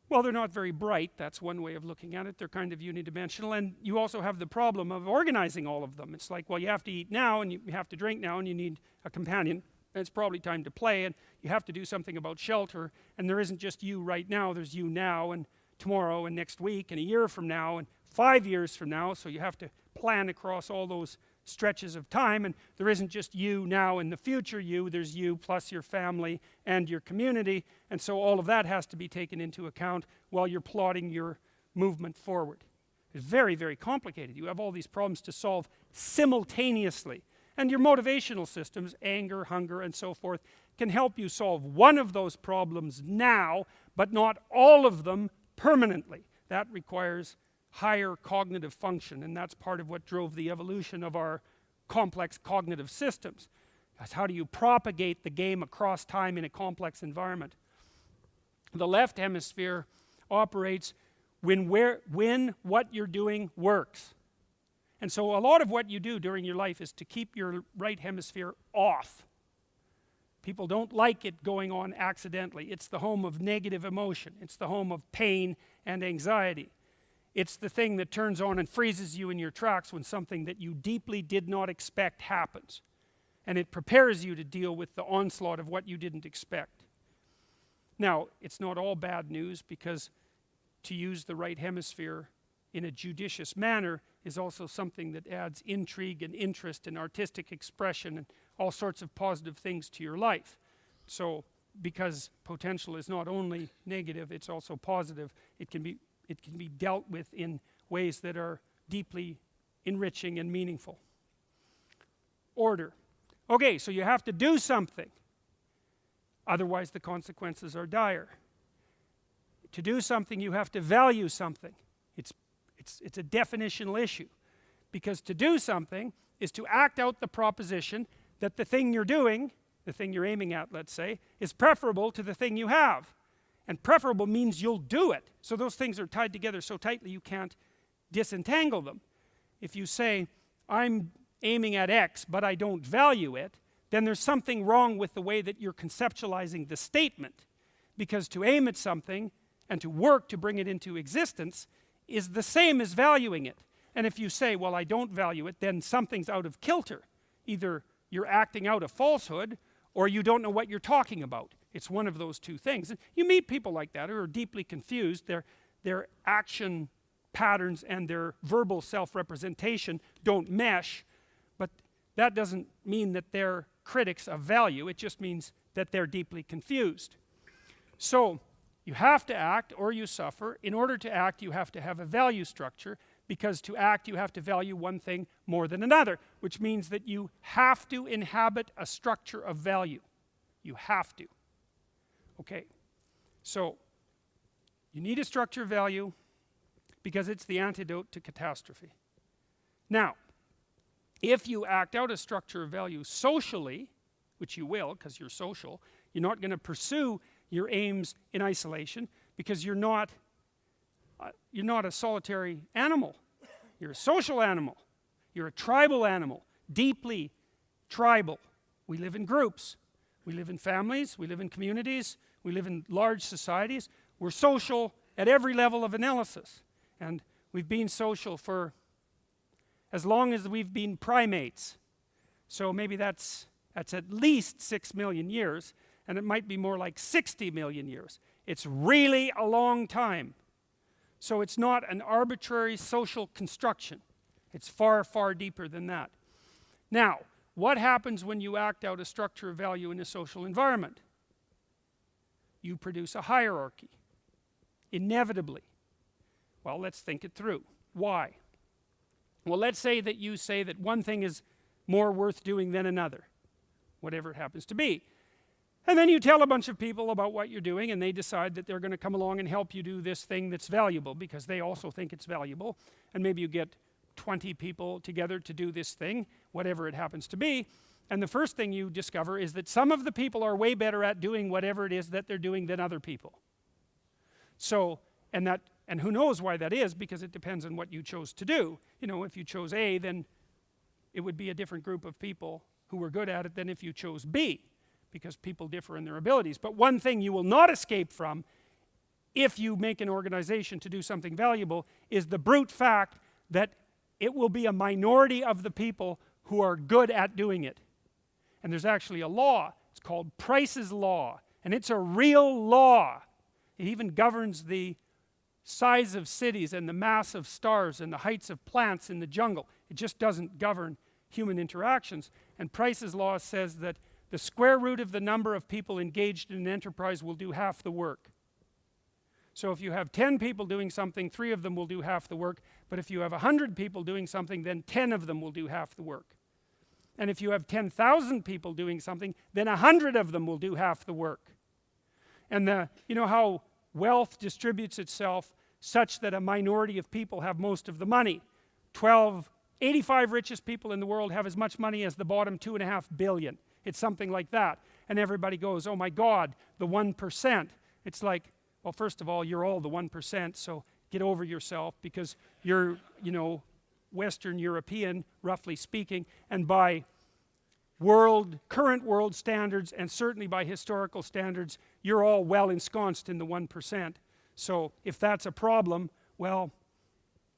well, they're not very bright. That's one way of looking at it. They're kind of unidimensional, and you also have the problem of organizing all of them. It's like, well, you have to eat now, and you have to drink now, and you need a companion. And it's probably time to play, and you have to do something about shelter, and there isn't just you right now, there's you now, and tomorrow, and next week, and a year from now, and 5 years from now, so you have to plan across all those stretches of time, and there isn't just you now and the future you, there's you plus your family and your community, and so all of that has to be taken into account while you're plotting your movement forward. It's very, very complicated. You have all these problems to solve simultaneously. And your motivational systems, anger, hunger, and so forth, can help you solve one of those problems now, but not all of them permanently. That requires higher cognitive function, and that's part of what drove the evolution of our complex cognitive systems. That's how do you propagate the game across time in a complex environment. The left hemisphere operates when what you're doing works. And so a lot of what you do during your life is to keep your right hemisphere off. People don't like it going on accidentally. It's the home of negative emotion. It's the home of pain and anxiety. It's the thing that turns on and freezes you in your tracks when something that you deeply did not expect happens. And it prepares you to deal with the onslaught of what you didn't expect. Now, it's not all bad news, because to use the right hemisphere in a judicious manner is also something that adds intrigue and interest and artistic expression and all sorts of positive things to your life. So, because potential is not only negative, it's also positive, it can be dealt with in ways that are deeply enriching and meaningful. Order. Okay, so you have to do something. Otherwise, the consequences are dire. To do something, you have to value something. It's a definitional issue, because to do something is to act out the proposition that the thing you're doing, the thing you're aiming at, let's say, is preferable to the thing you have. And preferable means you'll do it. So those things are tied together so tightly you can't disentangle them. If you say, I'm aiming at X, but I don't value it, then there's something wrong with the way that you're conceptualizing the statement. Because to aim at something and to work to bring it into existence is the same as valuing it. And if you say, well, I don't value it, then something's out of kilter. Either you're acting out a falsehood, or you don't know what you're talking about. It's one of those two things. And you meet people like that who are deeply confused. Their action patterns and their verbal self-representation don't mesh, but that doesn't mean that they're critics of value. It just means that they're deeply confused. So, you have to act or you suffer. In order to act, you have to have a value structure, because to act, you have to value one thing more than another, which means that you have to inhabit a structure of value. You have to. Okay, so you need a structure of value because it's the antidote to catastrophe. Now, if you act out a structure of value socially, which you will because you're social, you're not going to pursue your aims in isolation because you're not a solitary animal. You're a social animal. You're a tribal animal, deeply tribal. We live in groups. We live in families. We live in communities. We live in large societies. We're social at every level of analysis. And we've been social for as long as we've been primates. So maybe that's at least 6 million years, and it might be more like 60 million years. It's really a long time. So it's not an arbitrary social construction. It's far, far deeper than that. Now, what happens when you act out a structure of value in a social environment? You produce a hierarchy, inevitably. Well, let's think it through. Why? Well, let's say that you say that one thing is more worth doing than another, whatever it happens to be. And then you tell a bunch of people about what you're doing, and they decide that they're going to come along and help you do this thing that's valuable because they also think it's valuable. And maybe you get 20 people together to do this thing, whatever it happens to be. And the first thing you discover is that some of the people are way better at doing whatever it is that they're doing than other people. So, and who knows why that is, because it depends on what you chose to do. You know, if you chose A, then it would be a different group of people who were good at it than if you chose B, because people differ in their abilities. But one thing you will not escape from if you make an organization to do something valuable is the brute fact that it will be a minority of the people who are good at doing it. And there's actually a law. It's called Price's Law, and it's a real law. It even governs the size of cities and the mass of stars and the heights of plants in the jungle. It just doesn't govern human interactions. And Price's Law says that the square root of the number of people engaged in an enterprise will do half the work. So if you have 10 people doing something, 3 of them will do half the work. But if you have 100 people doing something, then 10 of them will do half the work. And if you have 10,000 people doing something, then 100 of them will do half the work. And you know how wealth distributes itself such that a minority of people have most of the money. 85 richest people in the world have as much money as the bottom 2.5 billion. It's something like that. And everybody goes, oh my God, the 1%. It's like, well, first of all, you're all the 1%, so get over yourself, because you're, you know, Western European, roughly speaking, and by current world standards, and certainly by historical standards, you're all well ensconced in the 1%. So if that's a problem, well,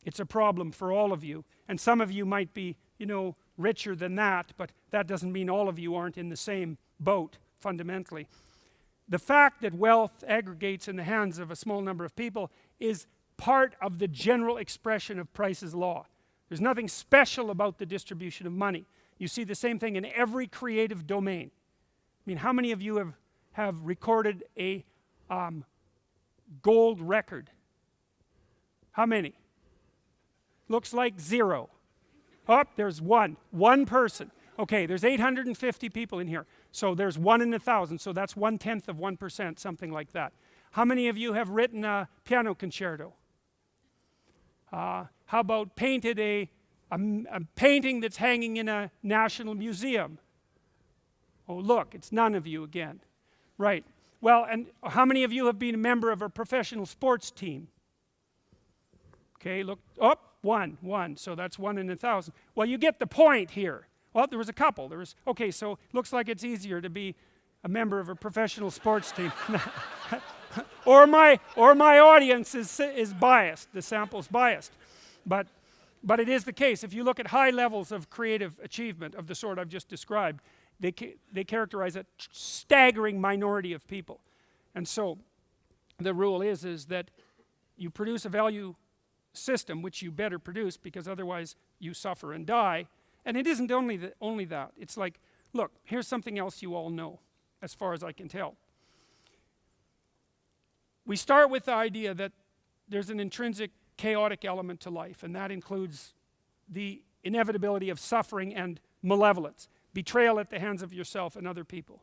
it's a problem for all of you. And some of you might be, you know, richer than that, but that doesn't mean all of you aren't in the same boat, fundamentally. The fact that wealth aggregates in the hands of a small number of people is part of the general expression of Price's Law. There's nothing special about the distribution of money. You see the same thing in every creative domain. I mean, how many of you have recorded a gold record? How many? Looks like 0. Oh, there's one person. Okay, there's 850 people in here. So there's 1 in 1,000, so that's 1/10 of 1%, something like that. How many of you have written a piano concerto? How about painted a painting that's hanging in a national museum? Oh, look, it's none of you again. Right. Well, and how many of you have been a member of a professional sports team? Okay, look, oh, one, so that's 1 in 1,000. Well, you get the point here. Well, there was a couple. Okay, so looks like it's easier to be a member of a professional sports team. or my audience is biased. The sample's biased. But it is the case. If you look at high levels of creative achievement of the sort I've just described, they characterize a staggering minority of people. And so the rule is that you produce a value system, which you better produce, because otherwise you suffer and die. And it isn't only that. It's like, look, here's something else you all know, as far as I can tell. We start with the idea that there's an intrinsic chaotic element to life, and that includes the inevitability of suffering and malevolence, betrayal at the hands of yourself and other people.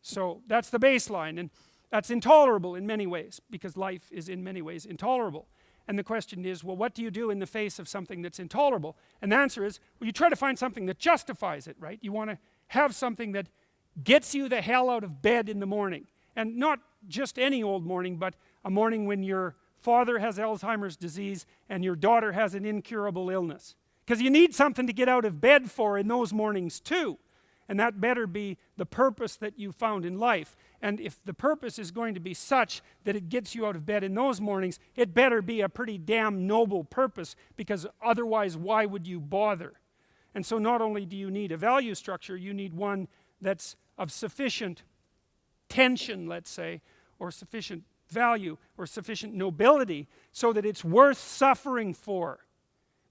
So that's the baseline, and that's intolerable in many ways, because life is in many ways intolerable. And the question is, well, what do you do in the face of something that's intolerable? And the answer is, well, you try to find something that justifies it, right? You want to have something that gets you the hell out of bed in the morning. And not just any old morning, but a morning when your father has Alzheimer's disease and your daughter has an incurable illness. Because you need something to get out of bed for in those mornings too. And that better be the purpose that you found in life. And if the purpose is going to be such that it gets you out of bed in those mornings, it better be a pretty damn noble purpose, because otherwise why would you bother? And so not only do you need a value structure, you need one that's of sufficient tension, let's say, or sufficient value, or sufficient nobility, so that it's worth suffering for.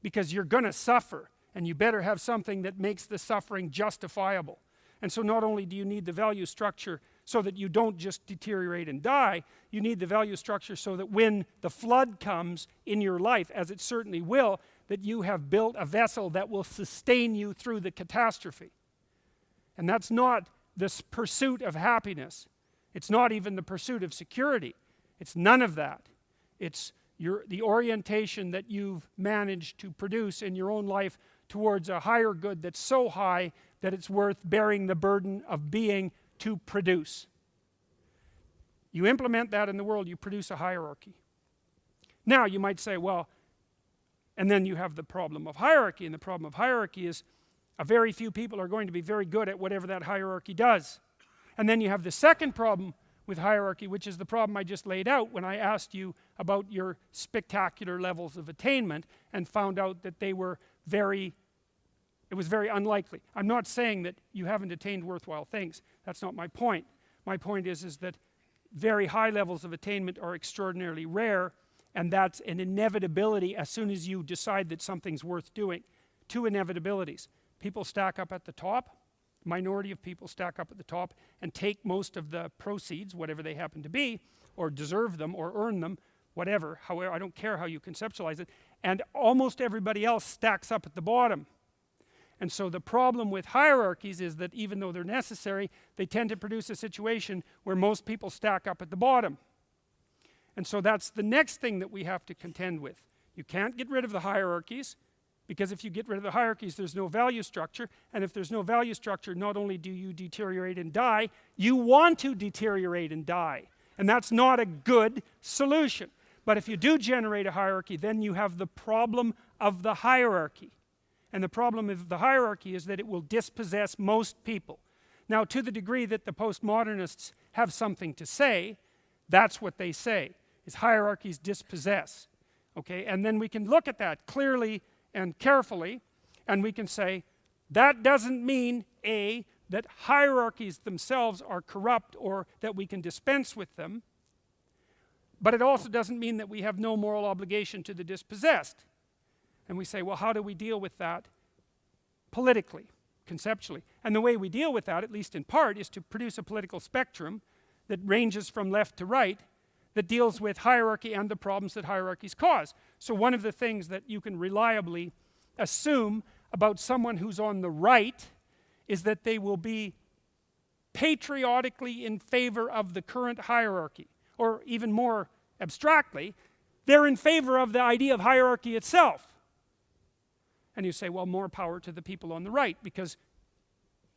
Because you're going to suffer, and you better have something that makes the suffering justifiable. And so not only do you need the value structure so that you don't just deteriorate and die, you need the value structure so that when the flood comes in your life, as it certainly will, that you have built a vessel that will sustain you through the catastrophe. And that's not this pursuit of happiness. It's not even the pursuit of security. It's none of that. It's the orientation that you've managed to produce in your own life towards a higher good that's so high that it's worth bearing the burden of being to produce. You implement that in the world, you produce a hierarchy. Now you might say, well, and then you have the problem of hierarchy, and the problem of hierarchy is a very few people are going to be very good at whatever that hierarchy does. And then you have the second problem with hierarchy, which is the problem I just laid out when I asked you about your spectacular levels of attainment and found out that it was very unlikely. I'm not saying that you haven't attained worthwhile things. That's not my point. My point is that very high levels of attainment are extraordinarily rare, and that's an inevitability as soon as you decide that something's worth doing. Two inevitabilities. People stack up at the top. Minority of people stack up at the top and take most of the proceeds, whatever they happen to be, or deserve them, or earn them, whatever, however, I don't care how you conceptualize it, and almost everybody else stacks up at the bottom. And so the problem with hierarchies is that even though they're necessary, they tend to produce a situation where most people stack up at the bottom. And so that's the next thing that we have to contend with. You can't get rid of the hierarchies, because if you get rid of the hierarchies, there's no value structure. And if there's no value structure, not only do you deteriorate and die, you want to deteriorate and die. And that's not a good solution. But if you do generate a hierarchy, then you have the problem of the hierarchy. And the problem of the hierarchy is that it will dispossess most people. Now, to the degree that the postmodernists have something to say, that's what they say, is hierarchies dispossess. Okay? And then we can look at that clearly and carefully, and we can say, that doesn't mean, A, that hierarchies themselves are corrupt or that we can dispense with them, but it also doesn't mean that we have no moral obligation to the dispossessed. And we say, well, how do we deal with that politically, conceptually? And the way we deal with that, at least in part, is to produce a political spectrum that ranges from left to right, that deals with hierarchy and the problems that hierarchies cause. So one of the things that you can reliably assume about someone who's on the right is that they will be patriotically in favor of the current hierarchy. Or even more abstractly, they're in favor of the idea of hierarchy itself. And you say, well, more power to the people on the right, because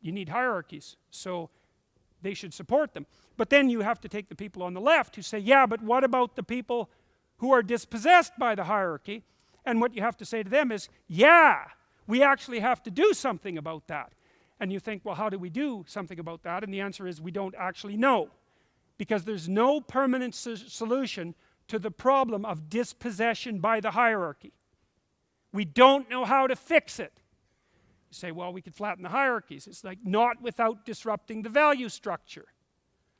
you need hierarchies, so they should support them. But then you have to take the people on the left who say, yeah, but what about the people who are dispossessed by the hierarchy? And what you have to say to them is, yeah, we actually have to do something about that. And you think, well, how do we do something about that? And the answer is, we don't actually know. Because there's no permanent solution to the problem of dispossession by the hierarchy. We don't know how to fix it. You say, well, we could flatten the hierarchies. It's like, not without disrupting the value structure.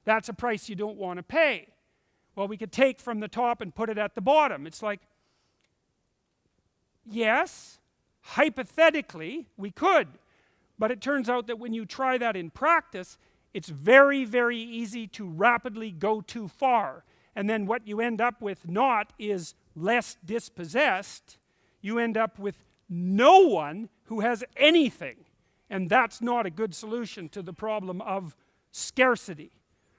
That's a price you don't want to pay. Well, we could take from the top and put it at the bottom. It's like, yes, hypothetically, we could. But it turns out that when you try that in practice, it's very, very easy to rapidly go too far. And then what you end up with not is less dispossessed. You end up with no one who has anything. And that's not a good solution to the problem of scarcity,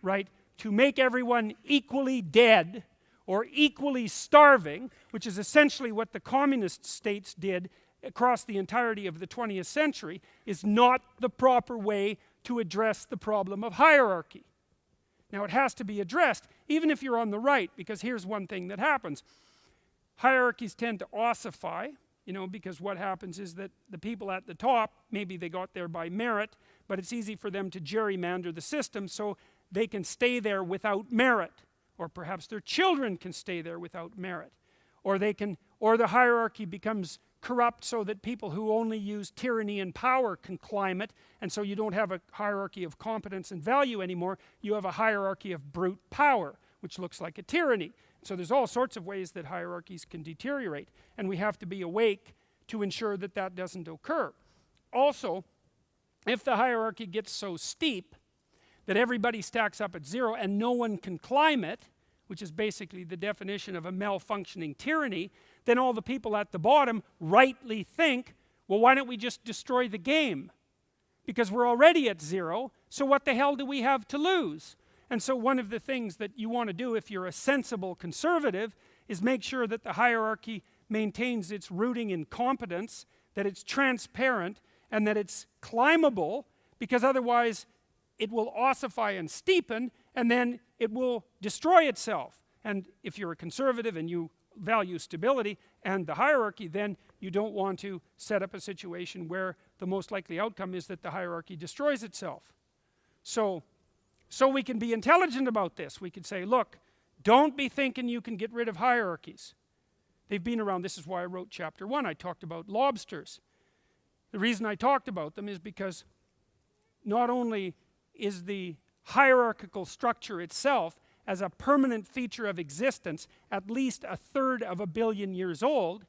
right? To make everyone equally dead or equally starving, which is essentially what the communist states did across the entirety of the 20th century, is not the proper way to address the problem of hierarchy. Now it has to be addressed, even if you're on the right, because here's one thing that happens. Hierarchies tend to ossify, because what happens is that the people at the top, maybe they got there by merit, but it's easy for them to gerrymander the system so they can stay there without merit, or perhaps their children can stay there without merit, or the hierarchy becomes corrupt so that people who only use tyranny and power can climb it, and so you don't have a hierarchy of competence and value anymore, you have a hierarchy of brute power, which looks like a tyranny. So there's all sorts of ways that hierarchies can deteriorate, and we have to be awake to ensure that that doesn't occur. Also, if the hierarchy gets so steep that everybody stacks up at zero and no one can climb it, which is basically the definition of a malfunctioning tyranny, then all the people at the bottom rightly think, well, why don't we just destroy the game? Because we're already at zero, so what the hell do we have to lose? And so one of the things that you want to do if you're a sensible conservative is make sure that the hierarchy maintains its rooting in competence, that it's transparent, and that it's climbable, because otherwise it will ossify and steepen, and then it will destroy itself. And if you're a conservative and you value stability and the hierarchy, then you don't want to set up a situation where the most likely outcome is that the hierarchy destroys itself. So we can be intelligent about this. We could say, look, don't be thinking you can get rid of hierarchies. They've been around. This is why I wrote chapter 1. I talked about lobsters. The reason I talked about them is because not only is the hierarchical structure itself as a permanent feature of existence at least 1/3 of a billion years old,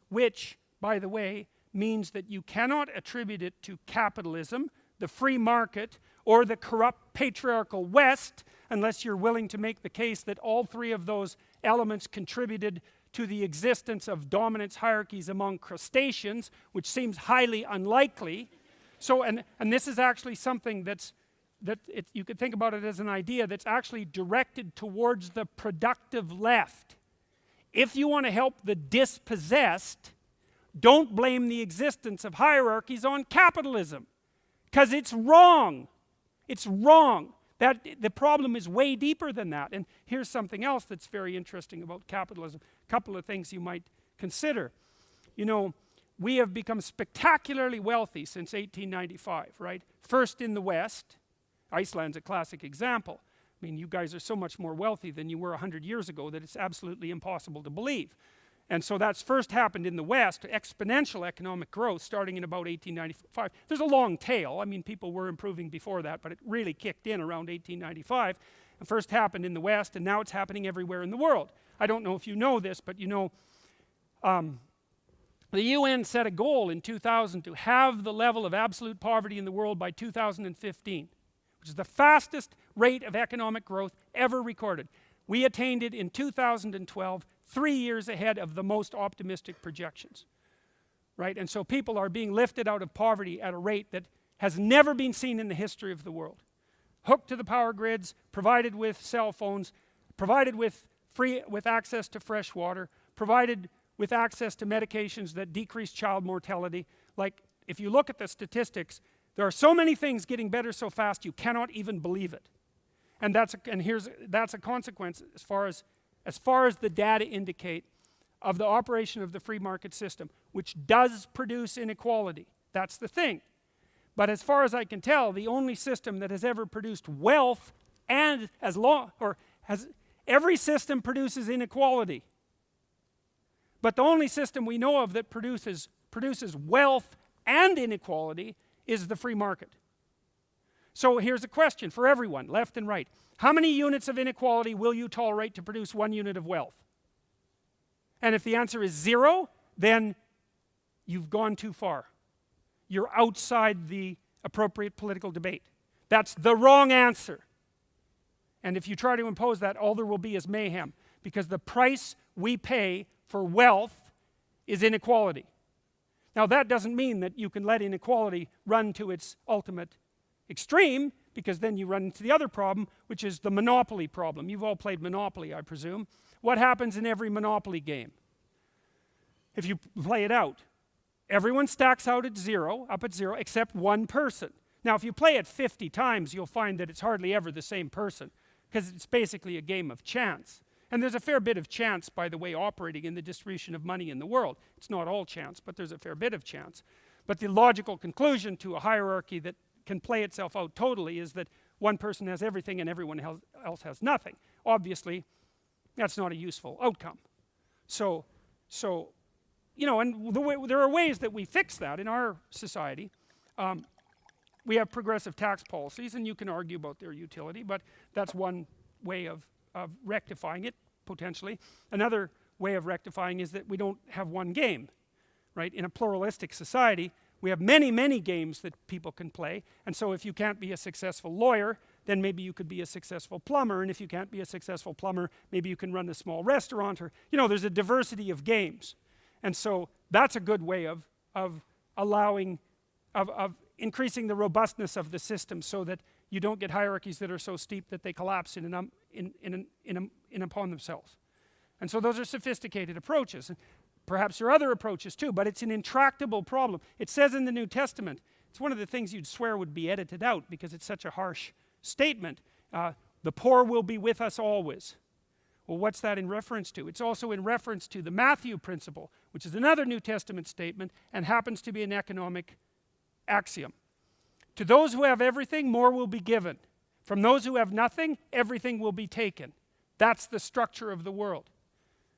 which, by the way, means that you cannot attribute it to capitalism, the free market, or the corrupt patriarchal West, unless you're willing to make the case that all three of those elements contributed to the existence of dominance hierarchies among crustaceans, which seems highly unlikely. So, and this is actually something you could think about it as an idea that's actually directed towards the productive left. If you want to help the dispossessed, don't blame the existence of hierarchies on capitalism, because it's wrong. It's wrong. The problem is way deeper than that. And here's something else that's very interesting about capitalism. A couple of things you might consider. We have become spectacularly wealthy since 1895, right? First in the West. Iceland's a classic example. I mean, you guys are so much more wealthy than you were 100 years ago that it's absolutely impossible to believe. And so that's first happened in the West, exponential economic growth starting in about 1895. There's a long tail. I mean, people were improving before that, but it really kicked in around 1895. It first happened in the West, and now it's happening everywhere in the world. I don't know if you know this, but the UN set a goal in 2000 to have the level of absolute poverty in the world by 2015. Which is the fastest rate of economic growth ever recorded. We attained it in 2012, 3 years ahead of the most optimistic projections. Right? And so people are being lifted out of poverty at a rate that has never been seen in the history of the world. Hooked to the power grids, provided with cell phones, provided with access to fresh water, provided with access to medications that decrease child mortality. Like, if you look at the statistics, there are so many things getting better so fast you cannot even believe it. And that's a consequence as far as the data indicate of the operation of the free market system, which does produce inequality. That's the thing. But as far as I can tell, the only system that has ever produced wealth and every system produces inequality. But the only system we know of that produces wealth and inequality is the free market. So here's a question for everyone, left and right. How many units of inequality will you tolerate to produce 1 unit of wealth? And if the answer is 0, then you've gone too far. You're outside the appropriate political debate. That's the wrong answer. And if you try to impose that, all there will be is mayhem, because the price we pay for wealth is inequality. Now, that doesn't mean that you can let inequality run to its ultimate extreme, because then you run into the other problem, which is the monopoly problem. You've all played Monopoly, I presume. What happens in every Monopoly game? If you play it out, everyone stacks out at zero, up at zero, except one person. Now, if you play it 50 times, you'll find that it's hardly ever the same person, because it's basically a game of chance. And there's a fair bit of chance, by the way, operating in the distribution of money in the world. It's not all chance, but there's a fair bit of chance. But the logical conclusion to a hierarchy that can play itself out totally is that one person has everything and everyone else has nothing. Obviously, that's not a useful outcome. So you know, and there are ways that we fix that in our society. We have progressive tax policies, and you can argue about their utility, but that's one way of rectifying it, potentially. Another way of rectifying is that we don't have one game, right? In a pluralistic society, we have many, many games that people can play, and so if you can't be a successful lawyer, then maybe you could be a successful plumber, and if you can't be a successful plumber, maybe you can run a small restaurant, or, you know, there's a diversity of games. And so that's a good way of allowing, of increasing the robustness of the system so that you don't get hierarchies that are so steep that they collapse in upon themselves. And so those are sophisticated approaches. And perhaps there are other approaches too, but it's an intractable problem. It says in the New Testament, it's one of the things you'd swear would be edited out because it's such a harsh statement. The poor will be with us always. Well, what's that in reference to? It's also in reference to the Matthew principle, which is another New Testament statement and happens to be an economic axiom. To those who have everything, more will be given. From those who have nothing, everything will be taken. That's the structure of the world.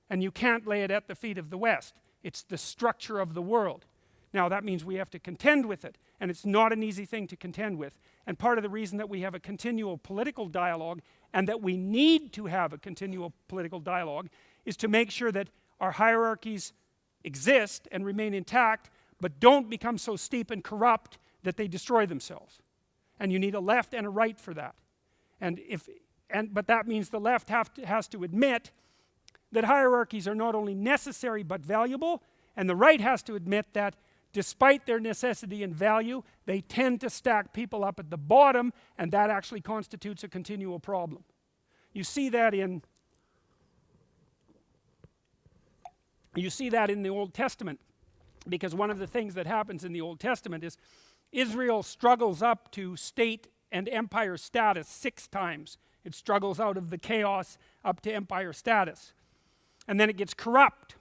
And you can't lay it at the feet of the West. It's the structure of the world. Now, that means we have to contend with it, and it's not an easy thing to contend with. And part of the reason that we have a continual political dialogue, and that we need to have a continual political dialogue, is to make sure that our hierarchies exist and remain intact, but don't become so steep and corrupt that they destroy themselves. And you need a left and a right for that. But that means the left has to admit that hierarchies are not only necessary but valuable, and the right has to admit that despite their necessity and value, they tend to stack people up at the bottom, and that actually constitutes a continual problem. You see that in the Old Testament, because one of the things that happens in the Old Testament is Israel struggles up to state and empire status 6 times. It struggles out of the chaos up to empire status. And then it gets corrupt.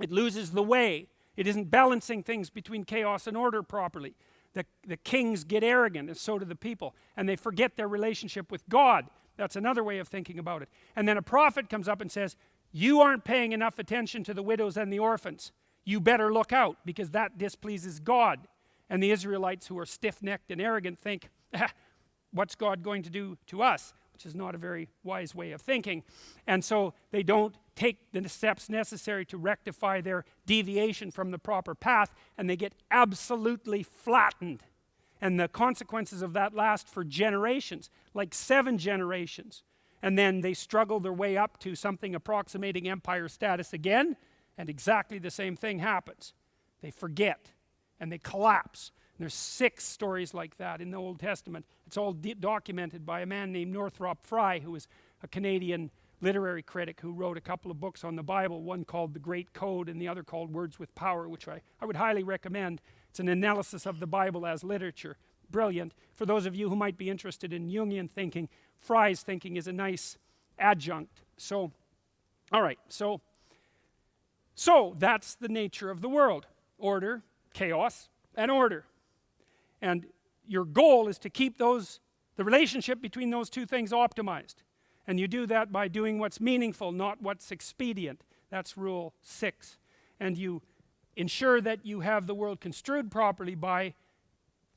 It loses the way. It isn't balancing things between chaos and order properly. The kings get arrogant, and so do the people. And they forget their relationship with God. That's another way of thinking about it. And then a prophet comes up and says, you aren't paying enough attention to the widows and the orphans. You better look out, because that displeases God. And the Israelites, who are stiff-necked and arrogant, think, what's God going to do to us? Which is not a very wise way of thinking. And so they don't take the steps necessary to rectify their deviation from the proper path, and they get absolutely flattened. And the consequences of that last for generations, like 7 generations. And then they struggle their way up to something approximating empire status again, and exactly the same thing happens. They forget, and they collapse. And there's 6 stories like that in the Old Testament. It's all documented by a man named Northrop Frye, who was a Canadian literary critic who wrote a couple of books on the Bible, one called The Great Code and the other called Words with Power, which I would highly recommend. It's an analysis of the Bible as literature. Brilliant. For those of you who might be interested in Jungian thinking, Frye's thinking is a nice adjunct. So, all right, so that's the nature of the world. Order, chaos, and order. And your goal is to keep the relationship between those 2 things optimized. And you do that by doing what's meaningful, not what's expedient. That's rule 6. And you ensure that you have the world construed properly by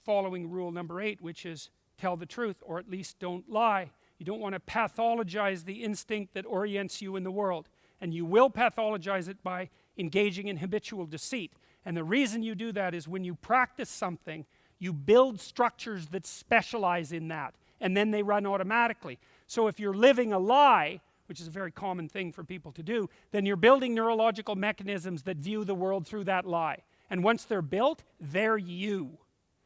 following rule number 8, which is tell the truth, or at least don't lie. You don't want to pathologize the instinct that orients you in the world. And you will pathologize it by engaging in habitual deceit. And the reason you do that is when you practice something, you build structures that specialize in that, and then they run automatically. So if you're living a lie, which is a very common thing for people to do, then you're building neurological mechanisms that view the world through that lie. And once they're built, they're you.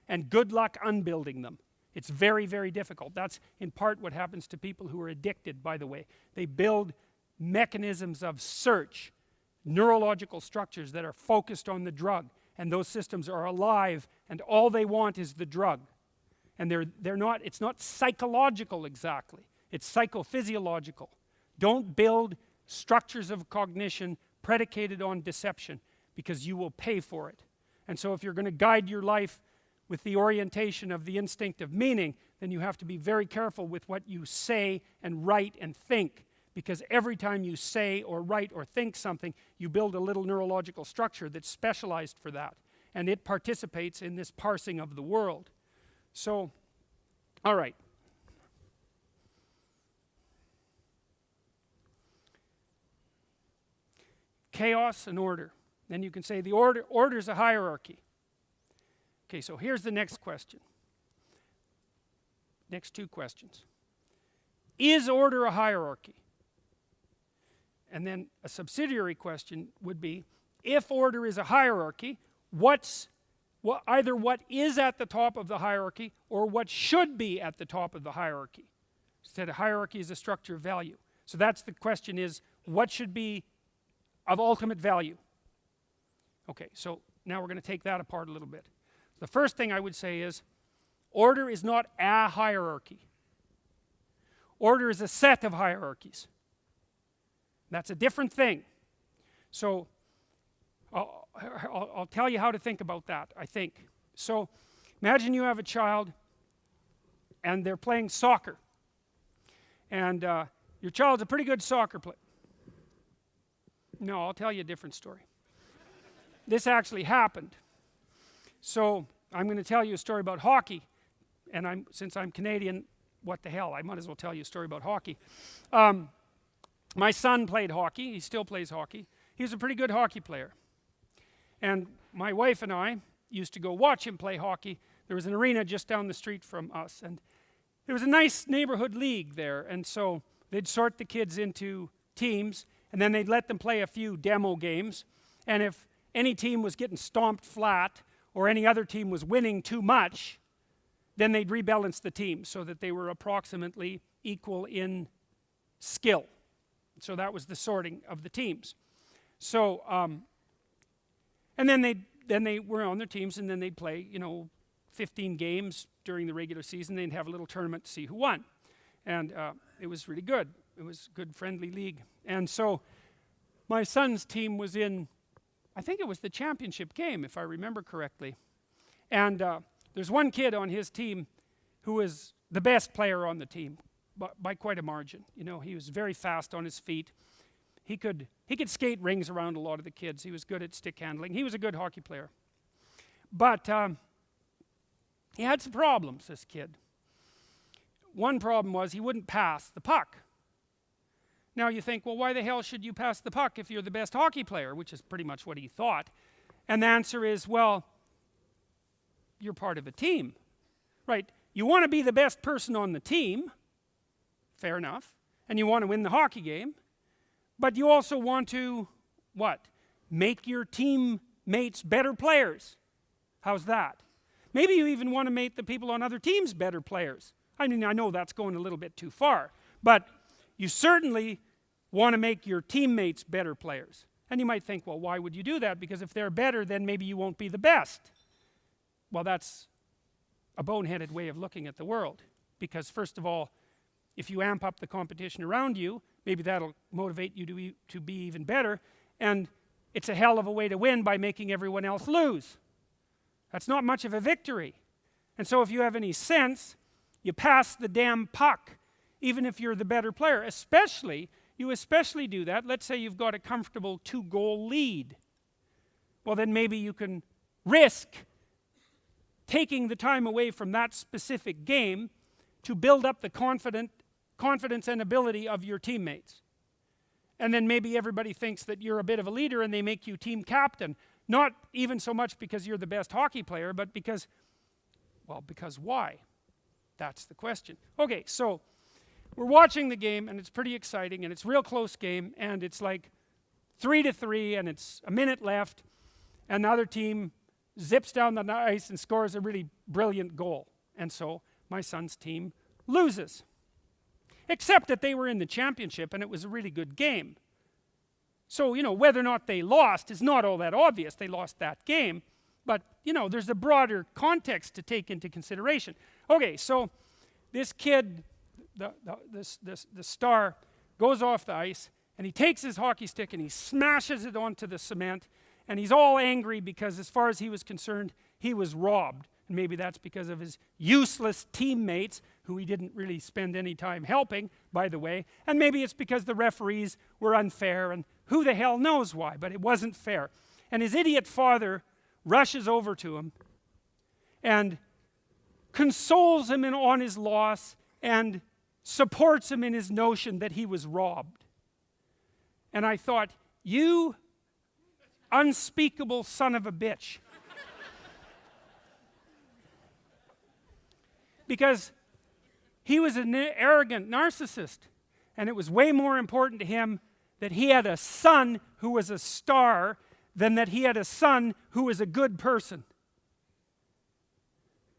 And good luck unbuilding them. It's very, very difficult. That's in part what happens to people who are addicted, by the way. They build mechanisms of search, neurological structures that are focused on the drug, and those systems are alive, and all they want is the drug. And it's not psychological exactly, it's psychophysiological. Don't build structures of cognition predicated on deception, because you will pay for it. And so if you're going to guide your life with the orientation of the instinct of meaning, then you have to be very careful with what you say and write and think, because every time you say or write or think something, you build a little neurological structure that's specialized for that, and it participates in this parsing of the world. So, all right. Chaos and order. Then you can say the order is a hierarchy. Okay, so here's the next question. Next two questions. Is order a hierarchy? And then a subsidiary question would be, if order is a hierarchy, either what is at the top of the hierarchy or what should be at the top of the hierarchy? Instead, a hierarchy is a structure of value. So that's the question, is what should be of ultimate value? Okay, so now we're going to take that apart a little bit. The first thing I would say is, order is not a hierarchy. Order is a set of hierarchies. That's a different thing. So I'll tell you how to think about that, I think. So imagine you have a child and they're playing soccer. And your child's a pretty good soccer player. No, I'll tell you a different story. This actually happened. So I'm going to tell you a story about hockey, and since I'm Canadian, what the hell, I might as well tell you a story about hockey. My son played hockey. He still plays hockey. He was a pretty good hockey player. And my wife and I used to go watch him play hockey. There was an arena just down the street from us, and there was a nice neighborhood league there, and so they'd sort the kids into teams, and then they'd let them play a few demo games, and if any team was getting stomped flat or any other team was winning too much, then they'd rebalance the teams so that they were approximately equal in skill. So that was the sorting of the teams. So, and then they were on their teams, and then they'd play, 15 games during the regular season. They'd have a little tournament to see who won, and it was really good. It was a good, friendly league. And so my son's team was in, I think it was the championship game, if I remember correctly. And there's one kid on his team who was the best player on the team by quite a margin. He was very fast on his feet. He could skate rings around a lot of the kids. He was good at stick handling. He was a good hockey player. But he had some problems, this kid. One problem was he wouldn't pass the puck. Now you think, well, why the hell should you pass the puck if you're the best hockey player, which is pretty much what he thought. And the answer is, well, you're part of a team, right? You want to be the best person on the team, fair enough, and you want to win the hockey game, but you also want to, what? Make your teammates better players. How's that? Maybe you even want to make the people on other teams better players. I mean, I know that's going a little bit too far, but you certainly want to make your teammates better players. And you might think, well, why would you do that? Because if they're better, then maybe you won't be the best. Well, that's a boneheaded way of looking at the world. Because first of all, if you amp up the competition around you, maybe that'll motivate you to be even better. And it's a hell of a way to win by making everyone else lose. That's not much of a victory. And so if you have any sense, you pass the damn puck, even if you're the better player. You especially do that. Let's say you've got a comfortable 2-goal lead. Well, then maybe you can risk taking the time away from that specific game to build up the confidence and ability of your teammates. And then maybe everybody thinks that you're a bit of a leader and they make you team captain. Not even so much because you're the best hockey player, but because why? That's the question. Okay, so we're watching the game, and it's pretty exciting, and it's a real close game, and it's like 3-3, and it's a minute left, and the other team zips down the ice and scores a really brilliant goal. And so my son's team loses. Except that they were in the championship and it was a really good game. So, whether or not they lost is not all that obvious. They lost that game. But, there's a broader context to take into consideration. Okay, so this kid, the star, goes off the ice, and he takes his hockey stick and he smashes it onto the cement, and he's all angry because, as far as he was concerned, he was robbed. And maybe that's because of his useless teammates, who he didn't really spend any time helping, by the way. And maybe it's because the referees were unfair, and who the hell knows why, but it wasn't fair. And his idiot father rushes over to him and consoles him on his loss and supports him in his notion that he was robbed. And I thought, you unspeakable son of a bitch. Because he was an arrogant narcissist, and it was way more important to him that he had a son who was a star than that he had a son who was a good person.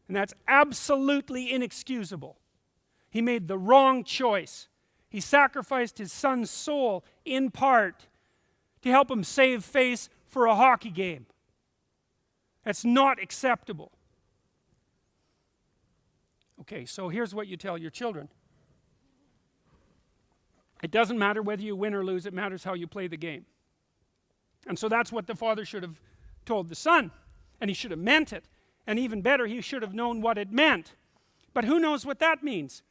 And that's absolutely inexcusable. He made the wrong choice. He sacrificed his son's soul, in part, to help him save face for a hockey game. That's not acceptable. Okay, so here's what you tell your children. It doesn't matter whether you win or lose, it matters how you play the game. And so that's what the father should have told the son. And he should have meant it. And even better, he should have known what it meant. But who knows what that means?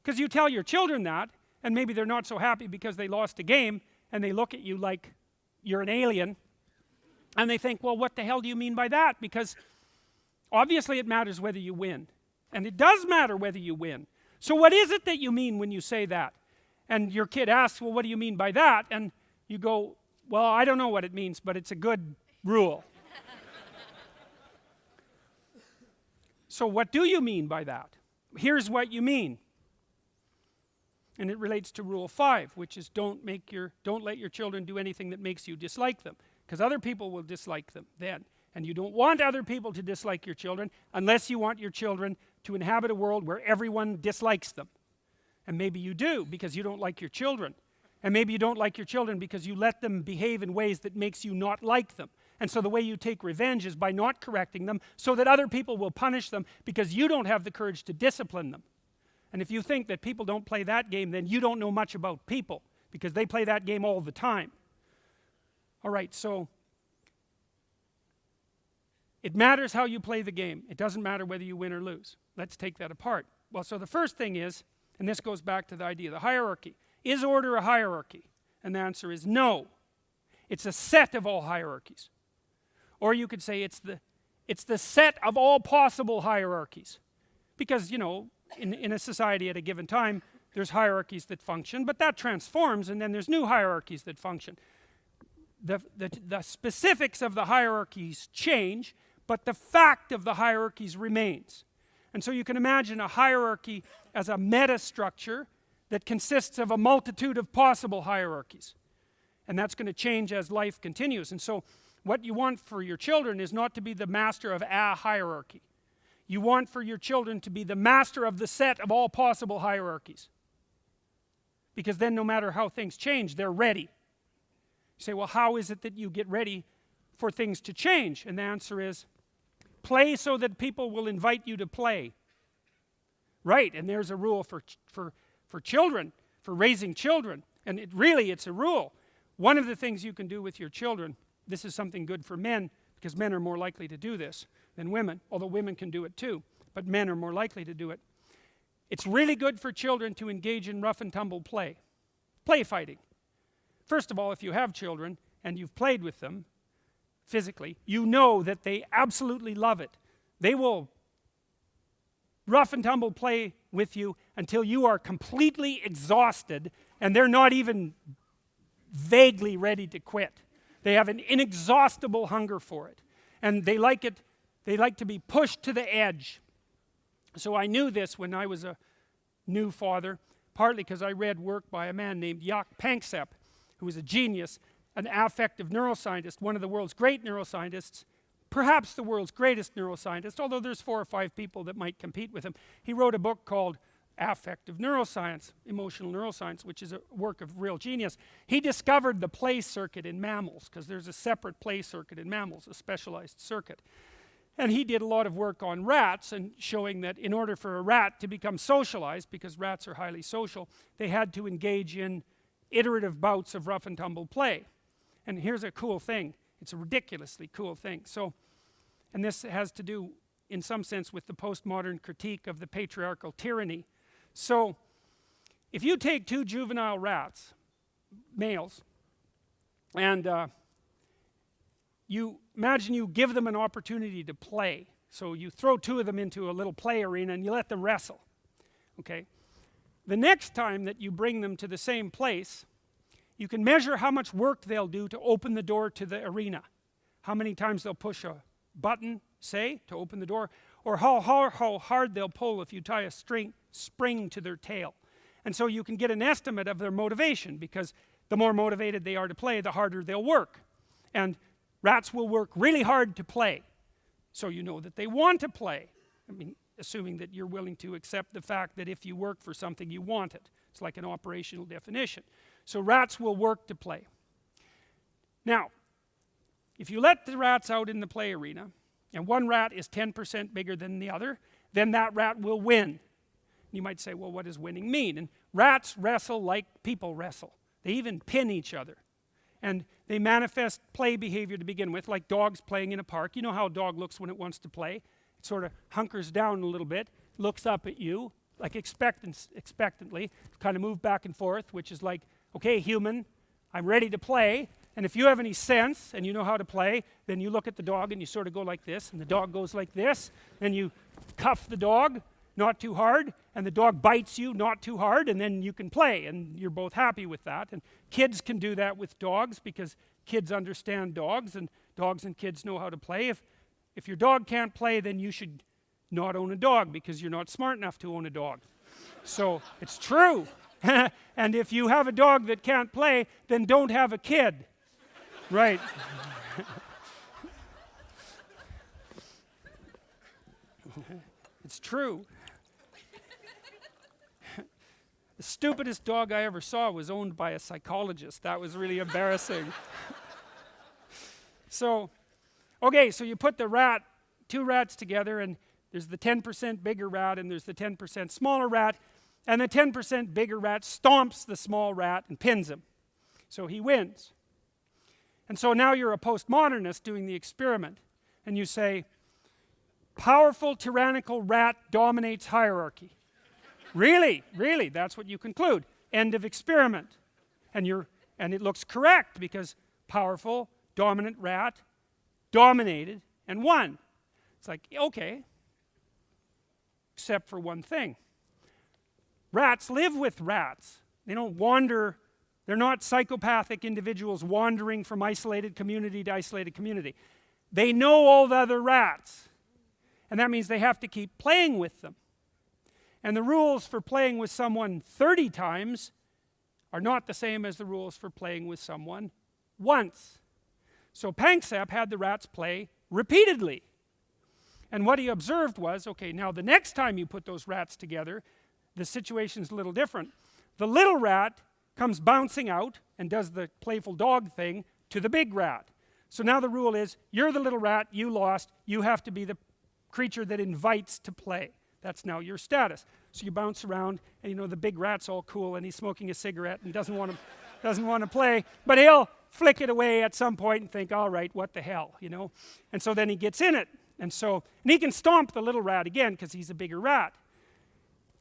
Because you tell your children that, and maybe they're not so happy because they lost a game, and they look at you like you're an alien, and they think, well, what the hell do you mean by that? Because obviously it matters whether you win. And it does matter whether you win. So what is it that you mean when you say that? And your kid asks, well, what do you mean by that? And you go, well, I don't know what it means, but it's a good rule. So what do you mean by that? Here's what you mean. And it relates to rule 5, which is don't let your children do anything that makes you dislike them, because other people will dislike them then. And you don't want other people to dislike your children unless you want your children to inhabit a world where everyone dislikes them. And maybe you do because you don't like your children. And maybe you don't like your children because you let them behave in ways that makes you not like them. And so the way you take revenge is by not correcting them so that other people will punish them because you don't have the courage to discipline them. And if you think that people don't play that game, then you don't know much about people, because they play that game all the time. All right, so it matters how you play the game. It doesn't matter whether you win or lose. Let's take that apart. Well, so the first thing is, and this goes back to the idea, the hierarchy. Is order a hierarchy? And the answer is no. It's a set of all hierarchies. Or you could say it's the set of all possible hierarchies. Because, in a society at a given time, there's hierarchies that function, but that transforms, and then there's new hierarchies that function. The specifics of the hierarchies change, but the fact of the hierarchies remains. And so you can imagine a hierarchy as a meta-structure that consists of a multitude of possible hierarchies. And that's going to change as life continues. And so what you want for your children is not to be the master of a hierarchy. You want for your children to be the master of the set of all possible hierarchies. Because then no matter how things change, they're ready. You say, well, how is it that you get ready for things to change? And the answer is, play so that people will invite you to play. Right, and there's a rule for children, for raising children. And it's a rule. One of the things you can do with your children, this is something good for men, because men are more likely to do this than women, although women can do it too, but men are more likely to do it. It's really good for children to engage in rough and tumble play fighting. First of all, if you have children and you've played with them physically, you know that they absolutely love it. They will rough and tumble play with you until you are completely exhausted and they're not even vaguely ready to quit. They have an inexhaustible hunger for it. And they like to be pushed to the edge. So I knew this when I was a new father, partly because I read work by a man named Jaak Panksepp, who was a genius, an affective neuroscientist, one of the world's great neuroscientists, perhaps the world's greatest neuroscientist, although there's 4 or 5 people that might compete with him. He wrote a book called Affective Neuroscience, Emotional Neuroscience, which is a work of real genius. He discovered the play circuit in mammals, because there's a separate play circuit in mammals, a specialized circuit. And he did a lot of work on rats, and showing that in order for a rat to become socialized, because rats are highly social, they had to engage in iterative bouts of rough and tumble play. And here's a cool thing. It's a ridiculously cool thing. So, and this has to do, in some sense, with the postmodern critique of the patriarchal tyranny. So, if you take 2 juvenile rats, males, and you imagine you give them an opportunity to play. So you throw 2 of them into a little play arena and you let them wrestle. Okay? The next time that you bring them to the same place, you can measure how much work they'll do to open the door to the arena. How many times they'll push a button, say, to open the door, or how hard they'll pull if you tie a spring to their tail. And so you can get an estimate of their motivation, because the more motivated they are to play, the harder they'll work. And rats will work really hard to play, so you know that they want to play. I mean, assuming that you're willing to accept the fact that if you work for something, you want it. It's like an operational definition. So rats will work to play. Now, if you let the rats out in the play arena, and one rat is 10% bigger than the other, then that rat will win. You might say, well, what does winning mean? And rats wrestle like people wrestle. They even pin each other. And they manifest play behavior to begin with, like dogs playing in a park. You know how a dog looks when it wants to play? It sort of hunkers down a little bit, looks up at you, like expectantly, kind of move back and forth, which is like, okay, human, I'm ready to play. And if you have any sense and you know how to play, then you look at the dog and you sort of go like this, and the dog goes like this, and you cuff the dog, not too hard, and the dog bites you, not too hard, and then you can play, and you're both happy with that. And kids can do that with dogs, because kids understand dogs, and dogs and kids know how to play. If your dog can't play, then you should not own a dog, because you're not smart enough to own a dog. So it's true. And if you have a dog that can't play, then don't have a kid. Right. It's true. The stupidest dog I ever saw was owned by a psychologist. That was really embarrassing. So, okay, so you put the 2 rats together, and there's the 10% bigger rat and there's the 10% smaller rat, and the 10% bigger rat stomps the small rat and pins him. So he wins. And so now you're a postmodernist doing the experiment, and you say, powerful tyrannical rat dominates hierarchy. Really, really, that's what you conclude. End of experiment. And it looks correct, because powerful, dominant rat dominated and won. It's like, okay, except for one thing. Rats live with rats. They don't wander. They're not psychopathic individuals wandering from isolated community to isolated community. They know all the other rats. And that means they have to keep playing with them. And the rules for playing with someone 30 times are not the same as the rules for playing with someone once. So Panksepp had the rats play repeatedly. And what he observed was, okay, now the next time you put those rats together, the situation's a little different. The little rat comes bouncing out and does the playful dog thing to the big rat. So now the rule is, you're the little rat, you lost, you have to be the creature that invites to play. That's now your status. So you bounce around, and you know the big rat's all cool, and he's smoking a cigarette and doesn't want to play, but he'll flick it away at some point and think, all right, what the hell, you know? And so then he gets in it, and he can stomp the little rat again, because he's a bigger rat.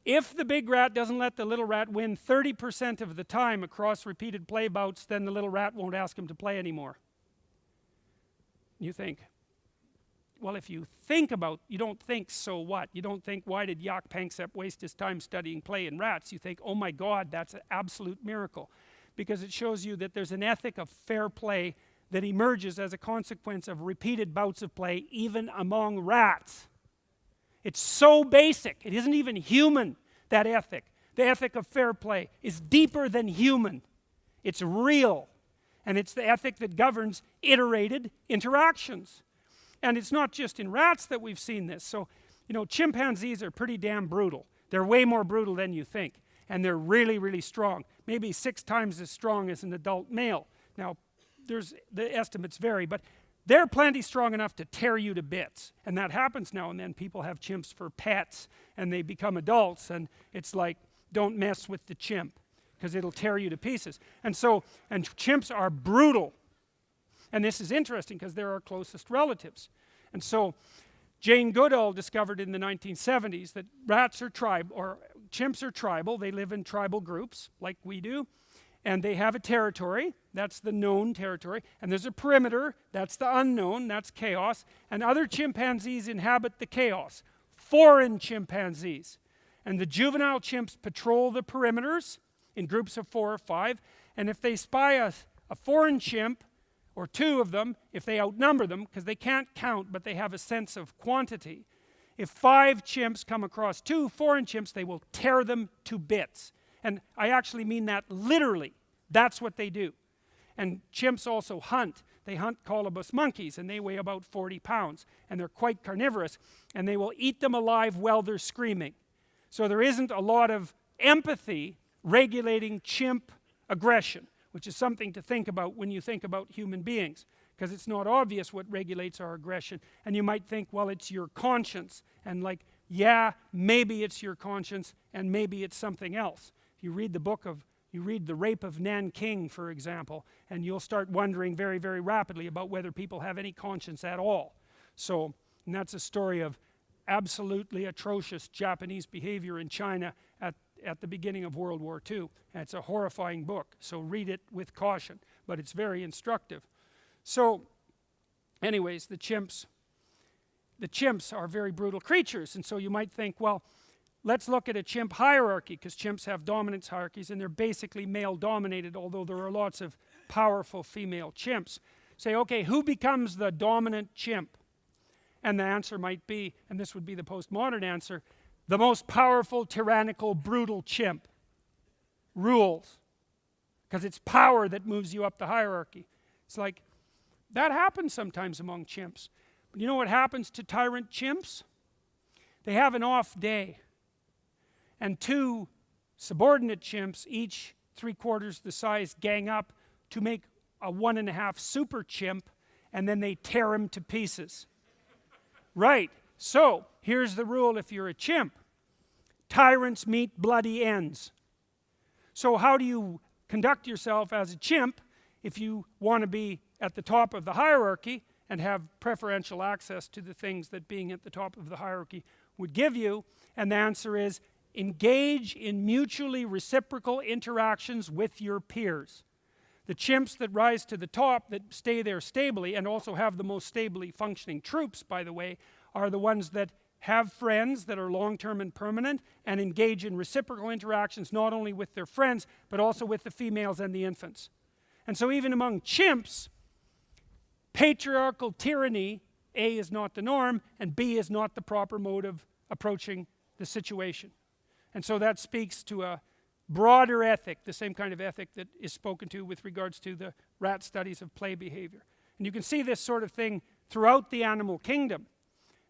If the big rat doesn't let the little rat win 30% of the time across repeated play bouts, then the little rat won't ask him to play anymore. You think, well, if you think about, you don't think, so what? You don't think, why did Jaak Panksepp waste his time studying play in rats? You think, oh my God, that's an absolute miracle. Because it shows you that there's an ethic of fair play that emerges as a consequence of repeated bouts of play, even among rats. It's so basic. It isn't even human, that ethic. The ethic of fair play is deeper than human. It's real. And it's the ethic that governs iterated interactions. And it's not just in rats that we've seen this. So, you know, chimpanzees are pretty damn brutal. They're way more brutal than you think. And they're really, really strong. Maybe 6 times as strong as an adult male. Now, the estimates vary, but they're plenty strong enough to tear you to bits. And that happens now and then. People have chimps for pets, and they become adults, and it's like, don't mess with the chimp, because it'll tear you to pieces. And chimps are brutal. And this is interesting, because they're our closest relatives. And so, Jane Goodall discovered in the 1970s that chimps are tribal. They live in tribal groups, like we do. And they have a territory, that's the known territory, and there's a perimeter, that's the unknown, that's chaos, and other chimpanzees inhabit the chaos, foreign chimpanzees. And the juvenile chimps patrol the perimeters in groups of 4 or 5, and if they spy a foreign chimp, or 2 of them, if they outnumber them, because they can't count, but they have a sense of quantity, if 5 chimps come across 2 foreign chimps, they will tear them to bits. And I actually mean that literally. That's what they do. And chimps also hunt. They hunt colobus monkeys, and they weigh about 40 pounds. And they're quite carnivorous. And they will eat them alive while they're screaming. So there isn't a lot of empathy regulating chimp aggression, which is something to think about when you think about human beings. Because it's not obvious what regulates our aggression. And you might think, well, it's your conscience. And like, yeah, maybe it's your conscience, and maybe it's something else. You read the rape of Nanking, for example, and you'll start wondering very, very rapidly about whether people have any conscience at all. So, and that's a story of absolutely atrocious Japanese behavior in China at the beginning of World War II. And it's a horrifying book, so read it with caution, but it's very instructive. So, anyways, the chimps are very brutal creatures, and so you might think, well, let's look at a chimp hierarchy, because chimps have dominance hierarchies, and they're basically male-dominated, although there are lots of powerful female chimps. Say, okay, who becomes the dominant chimp? And the answer might be, and this would be the postmodern answer, the most powerful, tyrannical, brutal chimp rules. Because it's power that moves you up the hierarchy. It's like, that happens sometimes among chimps. But you know what happens to tyrant chimps? They have an off day. And 2 subordinate chimps, each 3/4 the size, gang up to make a 1.5 super chimp, and then they tear him to pieces. Right, so here's the rule if you're a chimp. Tyrants meet bloody ends. So how do you conduct yourself as a chimp if you want to be at the top of the hierarchy and have preferential access to the things that being at the top of the hierarchy would give you? And the answer is, engage in mutually reciprocal interactions with your peers. The chimps that rise to the top, that stay there stably, and also have the most stably functioning troops, by the way, are the ones that have friends that are long-term and permanent, and engage in reciprocal interactions not only with their friends, but also with the females and the infants. And so even among chimps, patriarchal tyranny, A, is not the norm, and B, is not the proper mode of approaching the situation. And so that speaks to a broader ethic, the same kind of ethic that is spoken to with regards to the rat studies of play behavior. And you can see this sort of thing throughout the animal kingdom.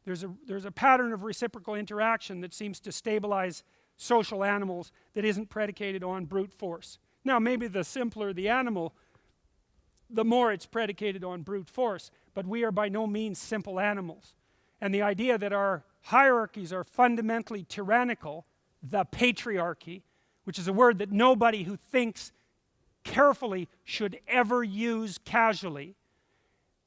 There's a pattern of reciprocal interaction that seems to stabilize social animals that isn't predicated on brute force. Now, maybe the simpler the animal, the more it's predicated on brute force, but we are by no means simple animals. And the idea that our hierarchies are fundamentally tyrannical, the patriarchy, which is a word that nobody who thinks carefully should ever use casually.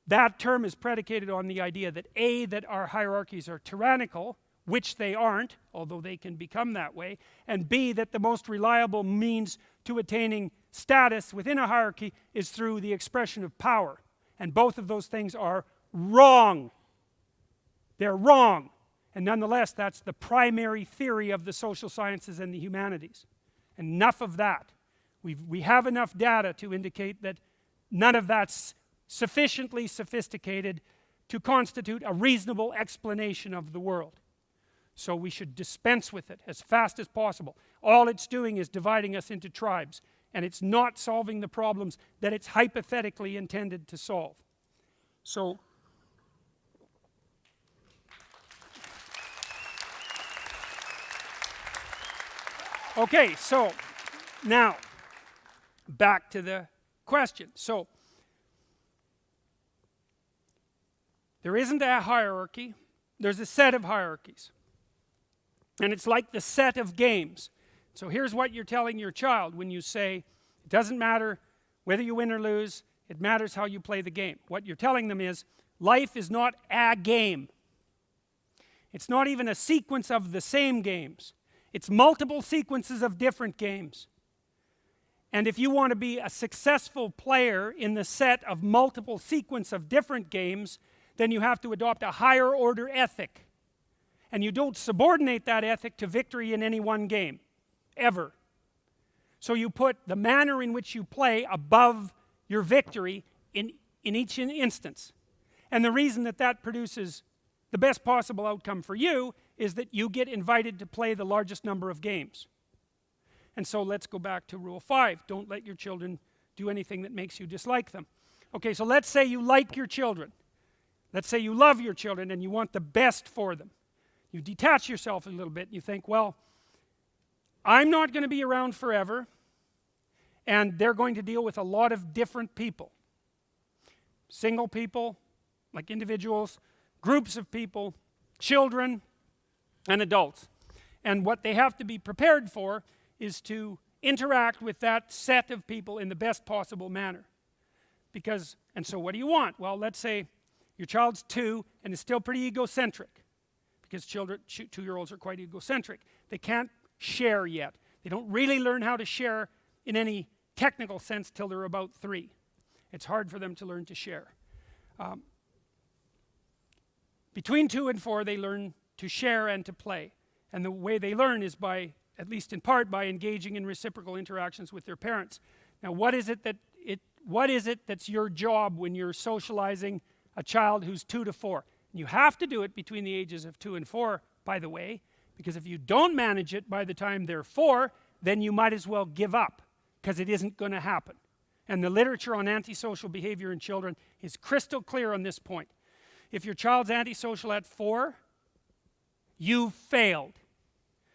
That term is predicated on the idea that A, that our hierarchies are tyrannical, which they aren't, although they can become that way, and B, that the most reliable means to attaining status within a hierarchy is through the expression of power. And both of those things are wrong. They're wrong. And nonetheless, that's the primary theory of the social sciences and the humanities. Enough of that. We have enough data to indicate that none of that's sufficiently sophisticated to constitute a reasonable explanation of the world. So we should dispense with it as fast as possible. All it's doing is dividing us into tribes, and it's not solving the problems that it's hypothetically intended to solve. So Okay, so now back to the question. So there isn't a hierarchy, there's a set of hierarchies. And it's like the set of games. So here's what you're telling your child when you say, it doesn't matter whether you win or lose, it matters how you play the game. What you're telling them is, life is not a game. It's not even a sequence of the same games. It's multiple sequences of different games. And if you want to be a successful player in the set of multiple sequence of different games, then you have to adopt a higher order ethic. And you don't subordinate that ethic to victory in any one game, ever. So you put the manner in which you play above your victory in each instance. And the reason that that produces the best possible outcome for you is that you get invited to play the largest number of games. And so let's go back to rule 5. Don't let your children do anything that makes you dislike them. Okay, so let's say you like your children. Let's say you love your children and you want the best for them. You detach yourself a little bit and you think, well, I'm not going to be around forever, and they're going to deal with a lot of different people. Single people, like individuals, groups of people, children, and adults. And what they have to be prepared for is to interact with that set of people in the best possible manner. And so what do you want? Well, let's say your child's 2 and is still pretty egocentric, because children, 2-year-olds are quite egocentric. They can't share yet. They don't really learn how to share in any technical sense till they're about 3. It's hard for them to learn to share. Between 2 and 4, they learn to share and to play. And the way they learn is by, at least in part, by engaging in reciprocal interactions with their parents. Now, what is it that's your job when you're socializing a child who's 2 to 4? You have to do it between the ages of 2 and 4, by the way, because if you don't manage it by the time they're 4, then you might as well give up, because it isn't going to happen. And the literature on antisocial behavior in children is crystal clear on this point. If your child's antisocial at 4, you've failed.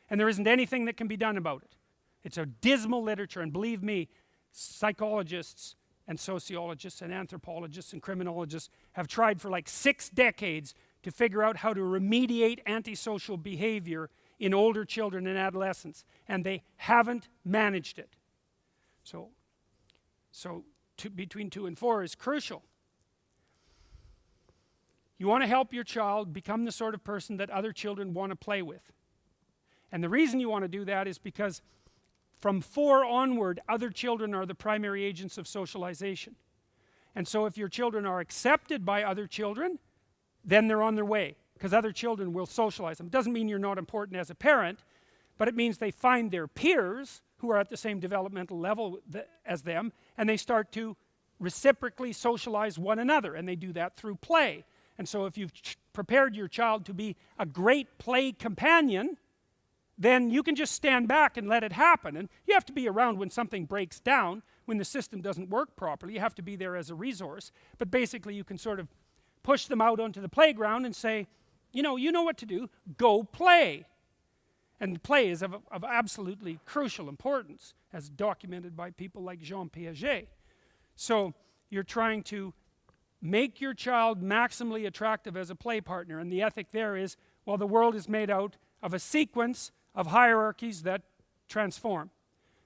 And there isn't anything that can be done about it. It's a dismal literature, and believe me, psychologists and sociologists and anthropologists and criminologists have tried for like 6 decades to figure out how to remediate antisocial behavior in older children and adolescents, and they haven't managed it. So between 2 and 4 is crucial. You want to help your child become the sort of person that other children want to play with. And the reason you want to do that is because from 4 onward, other children are the primary agents of socialization. And so if your children are accepted by other children, then they're on their way, because other children will socialize them. It doesn't mean you're not important as a parent, but it means they find their peers who are at the same developmental level as them, and they start to reciprocally socialize one another, and they do that through play. And so if you've prepared your child to be a great play companion, then you can just stand back and let it happen. And you have to be around when something breaks down, when the system doesn't work properly. You have to be there as a resource. But basically you can sort of push them out onto the playground and say, you know what to do, go play. And play is of absolutely crucial importance, as documented by people like Jean Piaget. So you're trying to make your child maximally attractive as a play partner. And the ethic there is, well, the world is made out of a sequence of hierarchies that transform.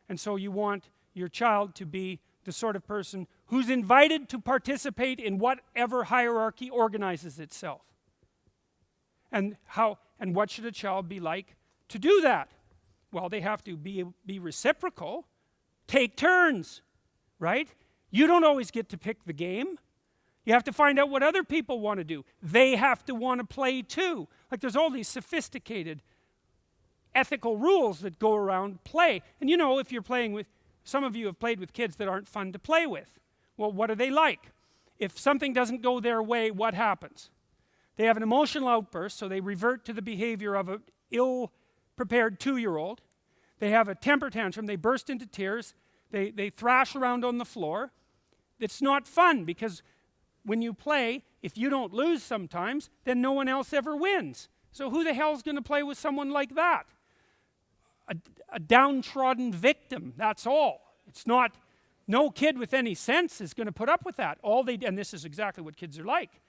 And so you want your child to be the sort of person who's invited to participate in whatever hierarchy organizes itself. And what should a child be like to do that? Well, they have to be reciprocal, take turns, right? You don't always get to pick the game. You have to find out what other people want to do. They have to want to play too. Like, there's all these sophisticated ethical rules that go around play. And if you're playing with, some of you have played with kids that aren't fun to play with. Well, what are they like? If something doesn't go their way, what happens? They have an emotional outburst, so they revert to the behavior of an ill-prepared 2-year-old. They have a temper tantrum, they burst into tears, they thrash around on the floor. It's not fun, because when you play, if you don't lose sometimes, then no one else ever wins. So who the hell's going to play with someone like that? a downtrodden victim. That's all. It's not, no kid with any sense is going to put up with that. And this is exactly what kids are like.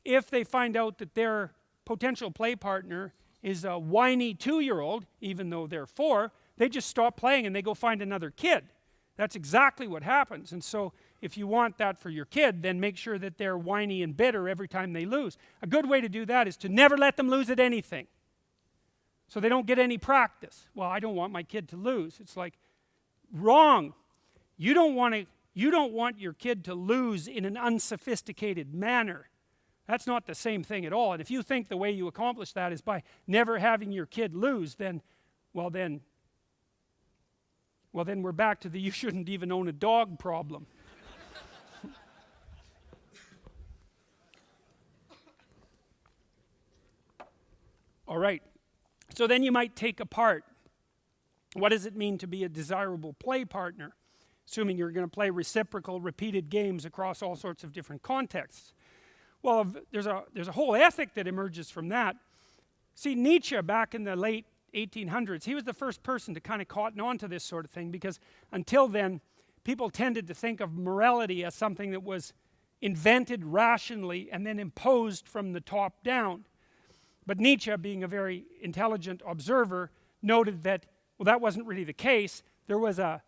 If they find out that their potential play partner is a whiny 2-year-old, even though they're 4, they just stop playing and they go find another kid. That's exactly what happens. And so if you want that for your kid, then make sure that they're whiny and bitter every time they lose. A good way to do that is to never let them lose at anything, so they don't get any practice. Well, I don't want my kid to lose. It's like, wrong. You don't want your kid to lose in an unsophisticated manner. That's not the same thing at all. And if you think the way you accomplish that is by never having your kid lose, then we're back to the you shouldn't even own a dog problem. All right. So then you might take apart, what does it mean to be a desirable play partner? Assuming you're going to play reciprocal, repeated games across all sorts of different contexts. Well, there's a whole ethic that emerges from that. See, Nietzsche, back in the late 1800s, he was the first person to kind of cotton on to this sort of thing, because until then, people tended to think of morality as something that was invented rationally and then imposed from the top down. But Nietzsche, being a very intelligent observer, noted that, well, that wasn't really the case. There was a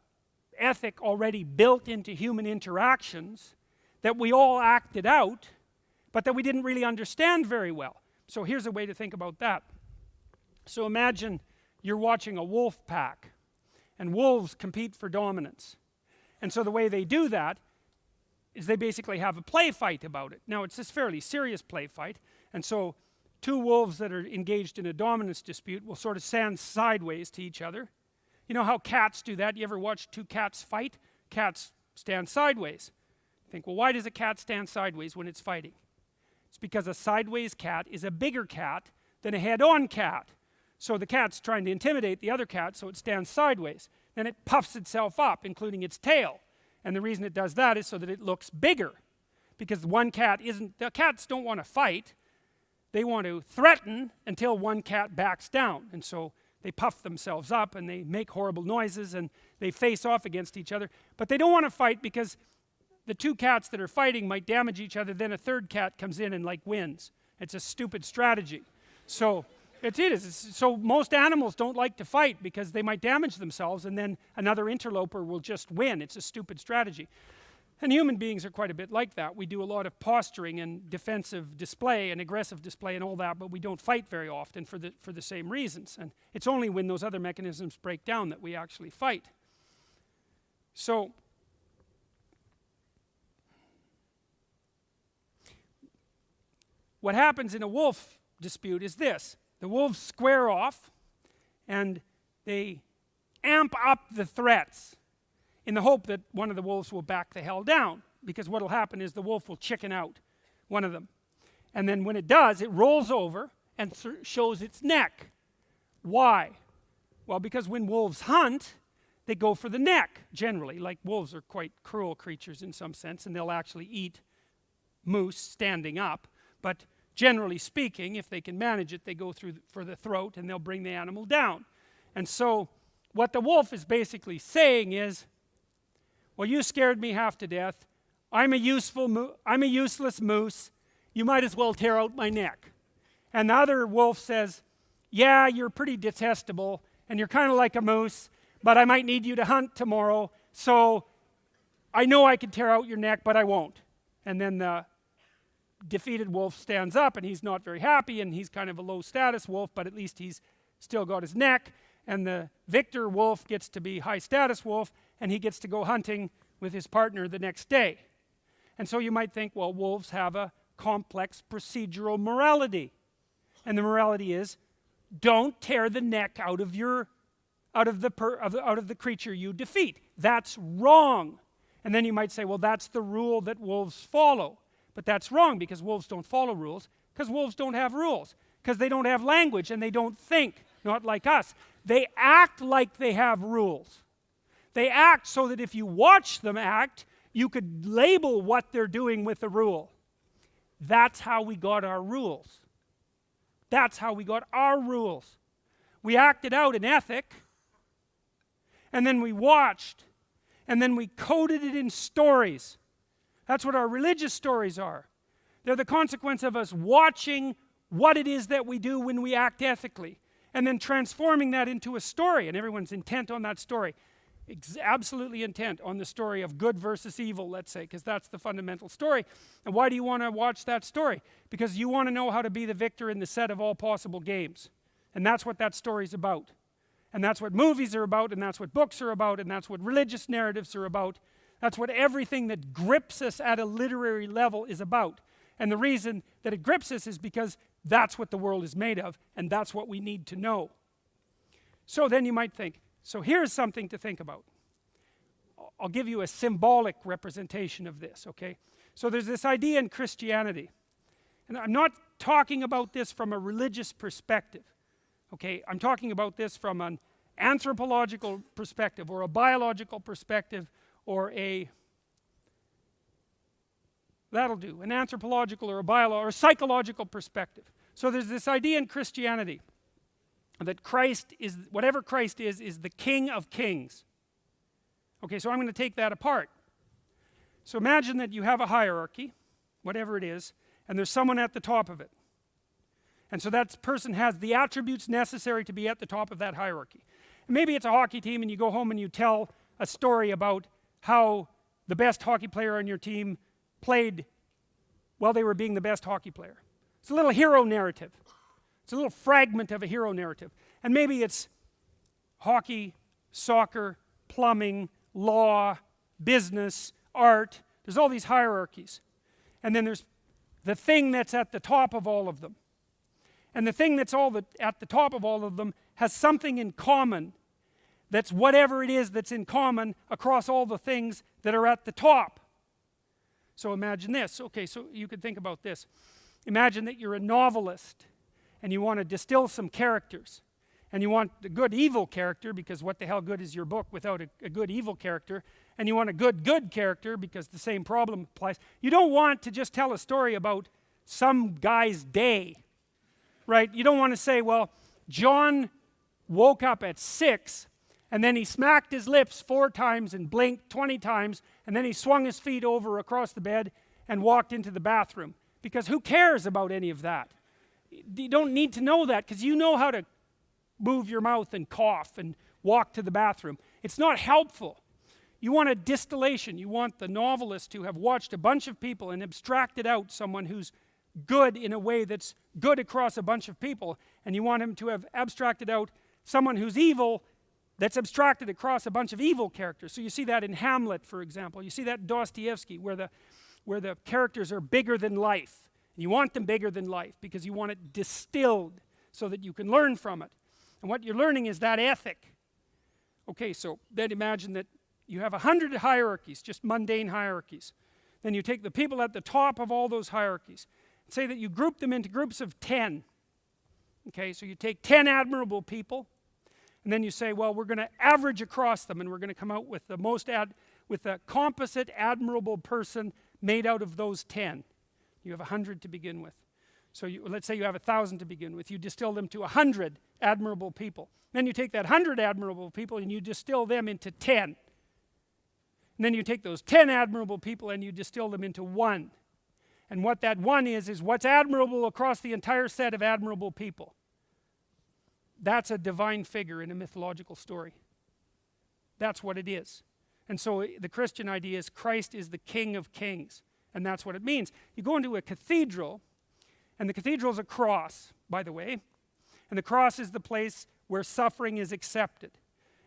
ethic already built into human interactions that we all acted out, but that we didn't really understand very well. So here's a way to think about that. So imagine you're watching a wolf pack, and wolves compete for dominance. And so the way they do that is they basically have a play fight about it. Now, it's this fairly serious play fight, and so 2 wolves that are engaged in a dominance dispute will sort of stand sideways to each other. You know how cats do that? You ever watch 2 cats fight? Cats stand sideways. You think, well, why does a cat stand sideways when it's fighting? It's because a sideways cat is a bigger cat than a head-on cat. So the cat's trying to intimidate the other cat, so it stands sideways. Then it puffs itself up, including its tail. And the reason it does that is so that it looks bigger. Because the cats don't want to fight. They want to threaten until one cat backs down. And so they puff themselves up and they make horrible noises and they face off against each other. But they don't want to fight because the 2 cats that are fighting might damage each other. Then a 3rd cat comes in and wins. It's a stupid strategy. So so most animals don't like to fight because they might damage themselves, and then another interloper will just win. It's a stupid strategy. And human beings are quite a bit like that. We do a lot of posturing and defensive display and aggressive display and all that, but we don't fight very often for the same reasons. And it's only when those other mechanisms break down that we actually fight. So what happens in a wolf dispute is this. The wolves square off and they amp up the threats in the hope that one of the wolves will back the hell down, because what will happen is the wolf will chicken out, one of them. And then when it does, it rolls over and shows its neck. Why? Well, because when wolves hunt, they go for the neck, generally. Like, wolves are quite cruel creatures in some sense, and they'll actually eat moose standing up. But generally speaking, if they can manage it, they go for the throat and they'll bring the animal down. And so what the wolf is basically saying is, well, you scared me half to death. I'm a useless moose. You might as well tear out my neck. And the other wolf says, yeah, you're pretty detestable and you're kind of like a moose, but I might need you to hunt tomorrow, so I know I could tear out your neck, but I won't. And then the defeated wolf stands up, and he's not very happy, and he's kind of a low status wolf, but at least he's still got his neck. And the victor wolf gets to be high status wolf, and he gets to go hunting with his partner the next day. And so you might think, well, wolves have a complex procedural morality. And the morality is, don't tear the neck out of the creature you defeat. That's wrong. And then you might say, well, that's the rule that wolves follow. But that's wrong, because wolves don't follow rules, because wolves don't have rules, because they don't have language and they don't think, not like us. They act like they have rules. They act so that if you watch them act, you could label what they're doing with the rule. That's how we got our rules. That's how we got our rules. We acted out an ethic and then we watched, and then we coded it in stories. That's what our religious stories are. They're the consequence of us watching what it is that we do when we act ethically, and then transforming that into a story, and everyone's intent on that story. Absolutely intent on the story of good versus evil, let's say, because that's the fundamental story. And why do you want to watch that story? Because you want to know how to be the victor in the set of all possible games. And that's what that story's about. And that's what movies are about, and that's what books are about, and that's what religious narratives are about. That's what everything that grips us at a literary level is about. And the reason that it grips us is because that's what the world is made of, and that's what we need to know. So then you might think, so here's something to think about. I'll give you a symbolic representation of this, okay? So there's this idea in Christianity, and I'm not talking about this from a religious perspective, okay? I'm talking about this from an anthropological perspective, or a biological perspective, or that'll do, an anthropological or a biological or psychological perspective. So there's this idea in Christianity that Christ is, whatever Christ is the King of Kings. Okay, so I'm going to take that apart. So imagine that you have a hierarchy, whatever it is, and there's someone at the top of it. And so that person has the attributes necessary to be at the top of that hierarchy. And maybe it's a hockey team, and you go home and you tell a story about how the best hockey player on your team played while they were being the best hockey player. It's a little hero narrative. It's a little fragment of a hero narrative. And maybe it's hockey, soccer, plumbing, law, business, art. There's all these hierarchies. And then there's the thing that's at the top of all of them. And the thing that's at the top of all of them has something in common. That's whatever it is that's in common across all the things that are at the top. So imagine this. Okay, so you could think about this. Imagine that you're a novelist and you want to distill some characters. And you want a good evil character, because what the hell good is your book without a good evil character? And you want a good character, because the same problem applies. You don't want to just tell a story about some guy's day, right? You don't want to say, well, John woke up at 6, and then he smacked his lips 4 times and blinked 20 times, and then he swung his feet over across the bed and walked into the bathroom. Because who cares about any of that? You don't need to know that, because you know how to move your mouth and cough and walk to the bathroom. It's not helpful. You want a distillation. You want the novelist to have watched a bunch of people and abstracted out someone who's good in a way that's good across a bunch of people. And you want him to have abstracted out someone who's evil that's abstracted across a bunch of evil characters. So you see that in Hamlet, for example. You see that in Dostoevsky, where the characters are bigger than life. And you want them bigger than life because you want it distilled so that you can learn from it. And what you're learning is that ethic. Okay, so then imagine that you have 100 hierarchies, just mundane hierarchies. Then you take the people at the top of all those hierarchies. And say that you group them into groups of 10. Okay, so you take 10 admirable people, and then you say, well, we're going to average across them, and we're going to come out with the composite admirable person made out of those 10. You have 100 to begin with. So let's say you have 1,000 to begin with. You distill them to 100 admirable people. Then you take that 100 admirable people and you distill them into 10. And then you take those 10 admirable people and you distill them into 1. And what that 1 is what's admirable across the entire set of admirable people. That's a divine figure in a mythological story. That's what it is. And so the Christian idea is Christ is the King of Kings. And that's what it means. You go into a cathedral, and the cathedral is a cross, by the way. And the cross is the place where suffering is accepted.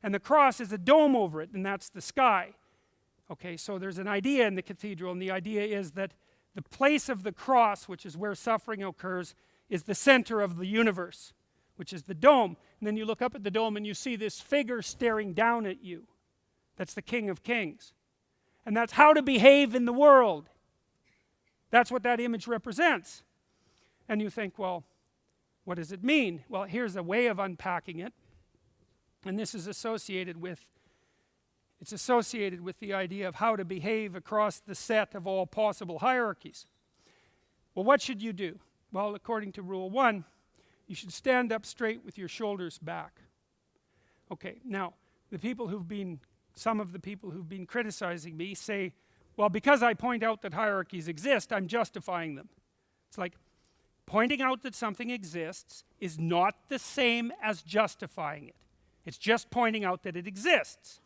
And the cross is a dome over it, and that's the sky. Okay, so there's an idea in the cathedral, and the idea is that the place of the cross, which is where suffering occurs, is the center of the universe, which is the dome. And then you look up at the dome and you see this figure staring down at you. That's the King of Kings. And that's how to behave in the world. That's what that image represents. And you think, well, what does it mean? Well, here's a way of unpacking it. And this is associated with the idea of how to behave across the set of all possible hierarchies. Well, what should you do? Well, according to rule 1, you should stand up straight with your shoulders back. Okay, now, some of the people who've been criticizing me say, well, because I point out that hierarchies exist, I'm justifying them. It's like, pointing out that something exists is not the same as justifying it. It's just pointing out that it exists.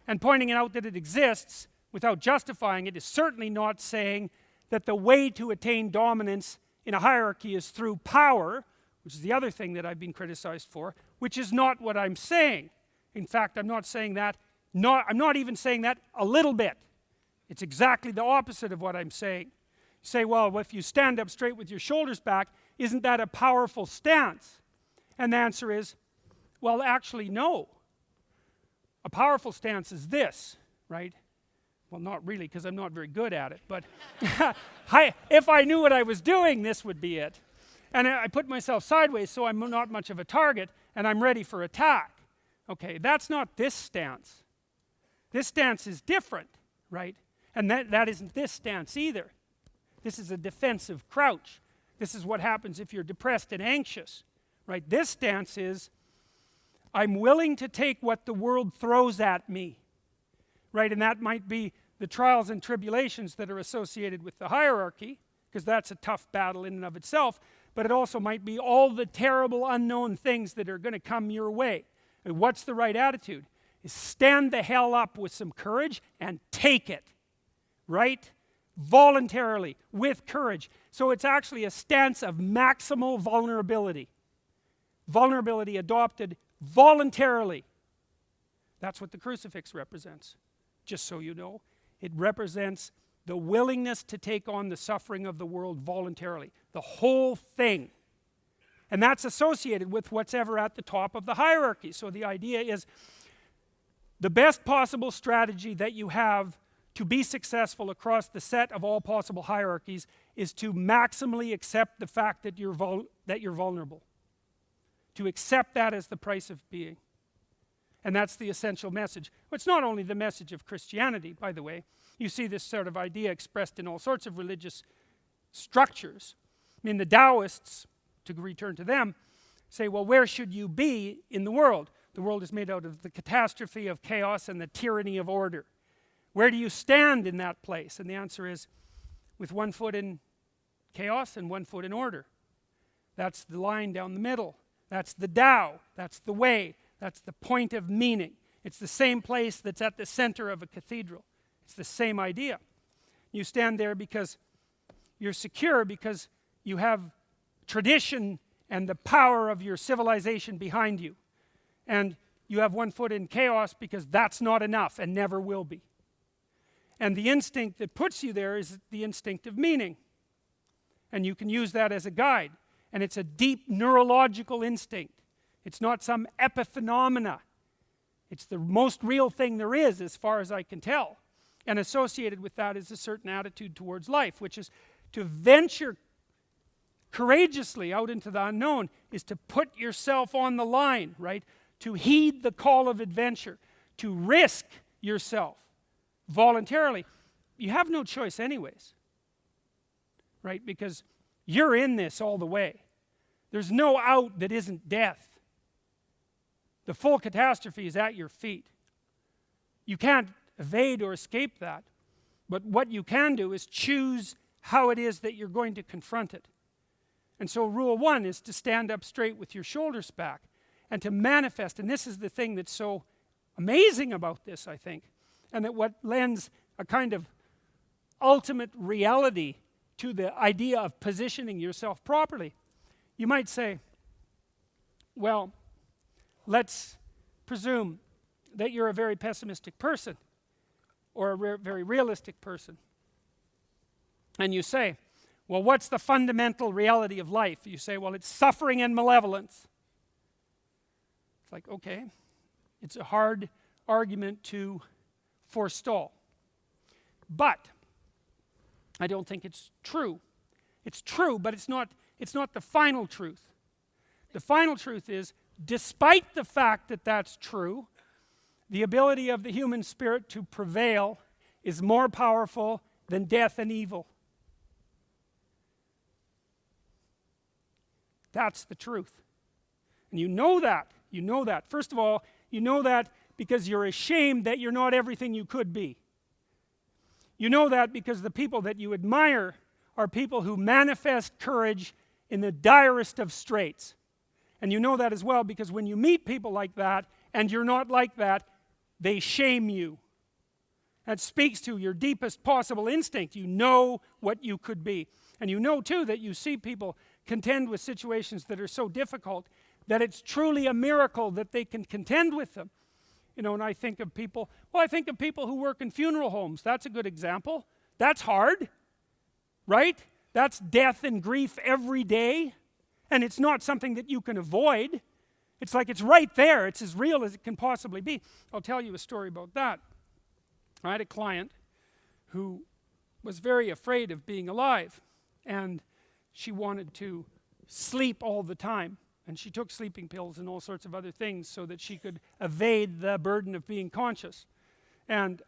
And pointing out that it exists without justifying it is certainly not saying that the way to attain dominance in a hierarchy is through power, which is the other thing that I've been criticized for, which is not what I'm saying. In fact, I'm not saying that, I'm not even saying that a little bit. It's exactly the opposite of what I'm saying. You say, well, if you stand up straight with your shoulders back, isn't that a powerful stance? And the answer is, well, actually, no. A powerful stance is this, right? Well, not really, because I'm not very good at it, but if I knew what I was doing, this would be it. And I put myself sideways so I'm not much of a target, and I'm ready for attack. Okay, that's not this stance. This stance is different, right? And that isn't this stance either. This is a defensive crouch. This is what happens if you're depressed and anxious, right? This stance is, I'm willing to take what the world throws at me, right? And that might be the trials and tribulations that are associated with the hierarchy, because that's a tough battle in and of itself, but it also might be all the terrible unknown things that are going to come your way. And what's the right attitude? Is stand the hell up with some courage and take it, right? Voluntarily, with courage. So it's actually a stance of maximal vulnerability. Vulnerability adopted voluntarily. That's what the crucifix represents, just so you know. It represents the willingness to take on the suffering of the world voluntarily. The whole thing. And that's associated with what's ever at the top of the hierarchy. So the idea is the best possible strategy that you have to be successful across the set of all possible hierarchies is to maximally accept the fact that you're vulnerable. To accept that as the price of being. And that's the essential message. It's not only the message of Christianity, by the way. You see this sort of idea expressed in all sorts of religious structures. I mean, the Taoists, to return to them, say, well, where should you be in the world? The world is made out of the catastrophe of chaos and the tyranny of order. Where do you stand in that place? And the answer is, with one foot in chaos and one foot in order. That's the line down the middle. That's the Tao. That's the way. That's the point of meaning. It's the same place that's at the center of a cathedral. It's the same idea. You stand there because you're secure, because you have tradition and the power of your civilization behind you. And you have one foot in chaos because that's not enough and never will be. And the instinct that puts you there is the instinct of meaning. And you can use that as a guide. And it's a deep neurological instinct. It's not some epiphenomena. It's the most real thing there is, as far as I can tell. And associated with that is a certain attitude towards life, which is to venture courageously out into the unknown, is to put yourself on the line, right? To heed the call of adventure, to risk yourself voluntarily. You have no choice anyways, right? Because you're in this all the way. There's no out that isn't death. The full catastrophe is at your feet. You can't evade or escape that. But what you can do is choose how it is that you're going to confront it. And so rule one is to stand up straight with your shoulders back and to manifest. And this is the thing that's so amazing about this, I think. And that what lends a kind of ultimate reality to the idea of positioning yourself properly. You might say, well, let's presume that you're a very pessimistic person or a very realistic person. And you say, well, what's the fundamental reality of life? You say, well, it's suffering and malevolence. It's like, okay, it's a hard argument to forestall. But I don't think it's true. It's true, but it's not the final truth. The final truth is, despite the fact that that's true, the ability of the human spirit to prevail is more powerful than death and evil. That's the truth. And you know that. You know that. First of all, you know that because you're ashamed that you're not everything you could be. You know that because the people that you admire are people who manifest courage in the direst of straits. And you know that as well because when you meet people like that and you're not like that, they shame you. That speaks to your deepest possible instinct. You know what you could be. And you know too that you see people contend with situations that are so difficult that it's truly a miracle that they can contend with them. You know, and I think of people, well, I think of people who work in funeral homes. That's a good example. That's hard, right? That's death and grief every day. And it's not something that you can avoid. It's like it's right there. It's as real as it can possibly be. I'll tell you a story about that. I had a client who was very afraid of being alive. And she wanted to sleep all the time. And she took sleeping pills and all sorts of other things so that she could evade the burden of being conscious. And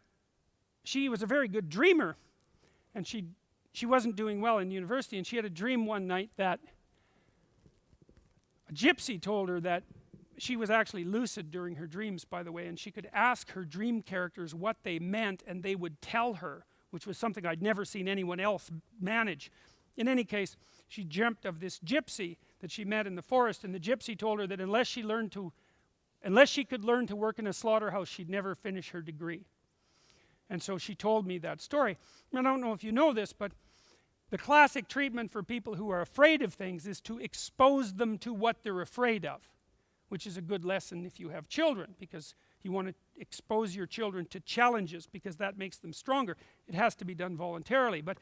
she was a very good dreamer. And she wasn't doing well in university. And she had a dream one night that a gypsy told her that she was actually lucid during her dreams, by the way. And she could ask her dream characters what they meant and they would tell her, which was something I'd never seen anyone else manage. In any case, she dreamt of this gypsy that she met in the forest, and the gypsy told her that unless she could learn to work in a slaughterhouse, she'd never finish her degree. And so she told me that story. I don't know if you know this, but the classic treatment for people who are afraid of things is to expose them to what they're afraid of, which is a good lesson if you have children, because you want to expose your children to challenges because that makes them stronger. It has to be done voluntarily. But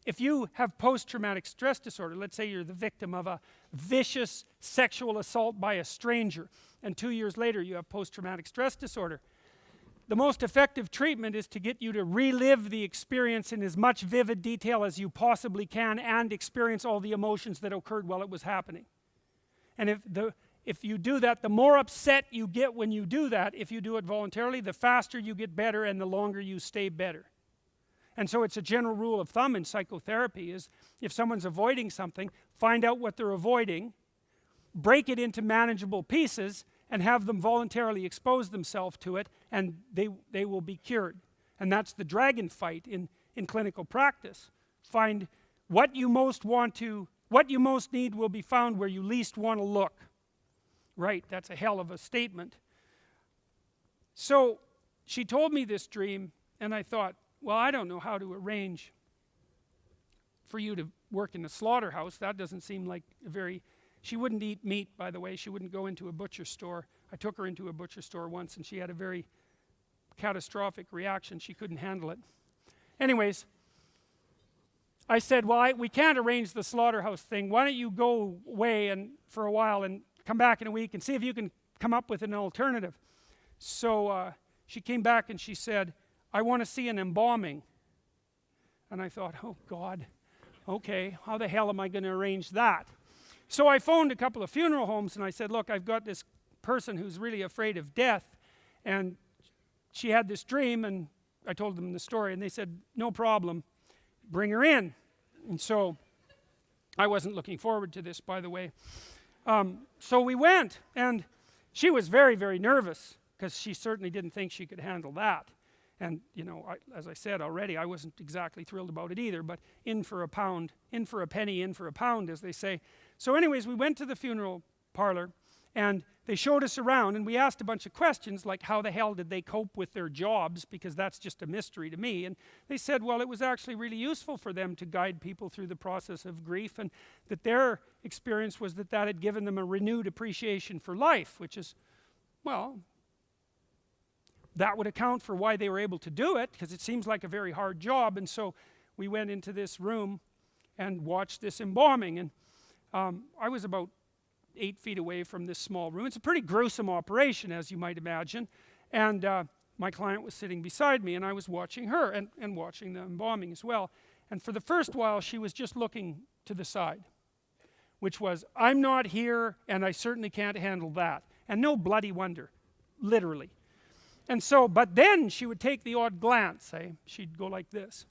if you have post-traumatic stress disorder, let's say you're the victim of a vicious sexual assault by a stranger, and 2 years later you have post-traumatic stress disorder, the most effective treatment is to get you to relive the experience in as much vivid detail as you possibly can and experience all the emotions that occurred while it was happening. And if you do that, the more upset you get when you do that, if you do it voluntarily, the faster you get better and the longer you stay better. And so it's a general rule of thumb in psychotherapy is if someone's avoiding something, find out what they're avoiding, break it into manageable pieces, and have them voluntarily expose themselves to it, and they will be cured. And that's the dragon fight in clinical practice. Find what you most need will be found where you least want to look. Right, that's a hell of a statement. So she told me this dream, and I thought, well, I don't know how to arrange for you to work in a slaughterhouse. That doesn't seem like a very... She wouldn't eat meat, by the way. She wouldn't go into a butcher store. I took her into a butcher store once, and she had a very catastrophic reaction. She couldn't handle it. Anyways, I said, well, we can't arrange the slaughterhouse thing. Why don't you go away for a while and come back in a week and see if you can come up with an alternative. So she came back and she said, I want to see an embalming. And I thought, oh God, okay, how the hell am I going to arrange that? So I phoned a couple of funeral homes and I said, look, I've got this person who's really afraid of death, and she had this dream, and I told them the story, and they said, no problem, bring her in. And so I wasn't looking forward to this, by the way. So we went, and she was very, very nervous because she certainly didn't think she could handle that. And, you know, as I said already, I wasn't exactly thrilled about it either, but in for a pound, in for a penny, in for a pound, as they say. So anyways, we went to the funeral parlor, and they showed us around, and we asked a bunch of questions, like how the hell did they cope with their jobs, because that's just a mystery to me. And they said, well, it was actually really useful for them to guide people through the process of grief, and that their experience was that that had given them a renewed appreciation for life, which is, well, that would account for why they were able to do it, because it seems like a very hard job. And so we went into this room and watched this embalming, and I was about 8 feet away from this small room. It's a pretty gruesome operation, as you might imagine, and my client was sitting beside me, and I was watching her and watching the embalming as well. And for the first while, she was just looking to the side, which was, I'm not here, and I certainly can't handle that. And no bloody wonder, literally. And so, but then she would take the odd glance, she'd go like this,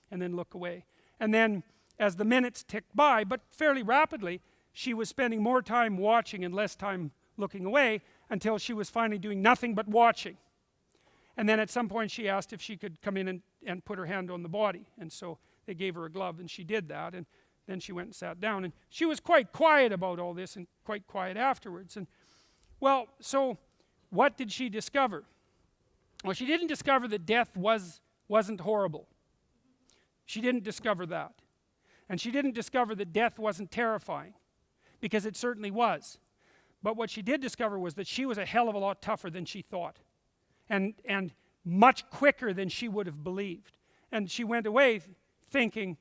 and then look away. And then, as the minutes ticked by, but fairly rapidly, she was spending more time watching and less time looking away, until she was finally doing nothing but watching. And then at some point she asked if she could come in and put her hand on the body. And so they gave her a glove and she did that. And then she went and sat down. And she was quite quiet about all this and quite quiet afterwards. And well, so what did she discover? Well, she didn't discover that death wasn't horrible. She didn't discover that. And she didn't discover that death wasn't terrifying, because it certainly was. But what she did discover was that she was a hell of a lot tougher than she thought, and much quicker than she would have believed. And she went away thinking,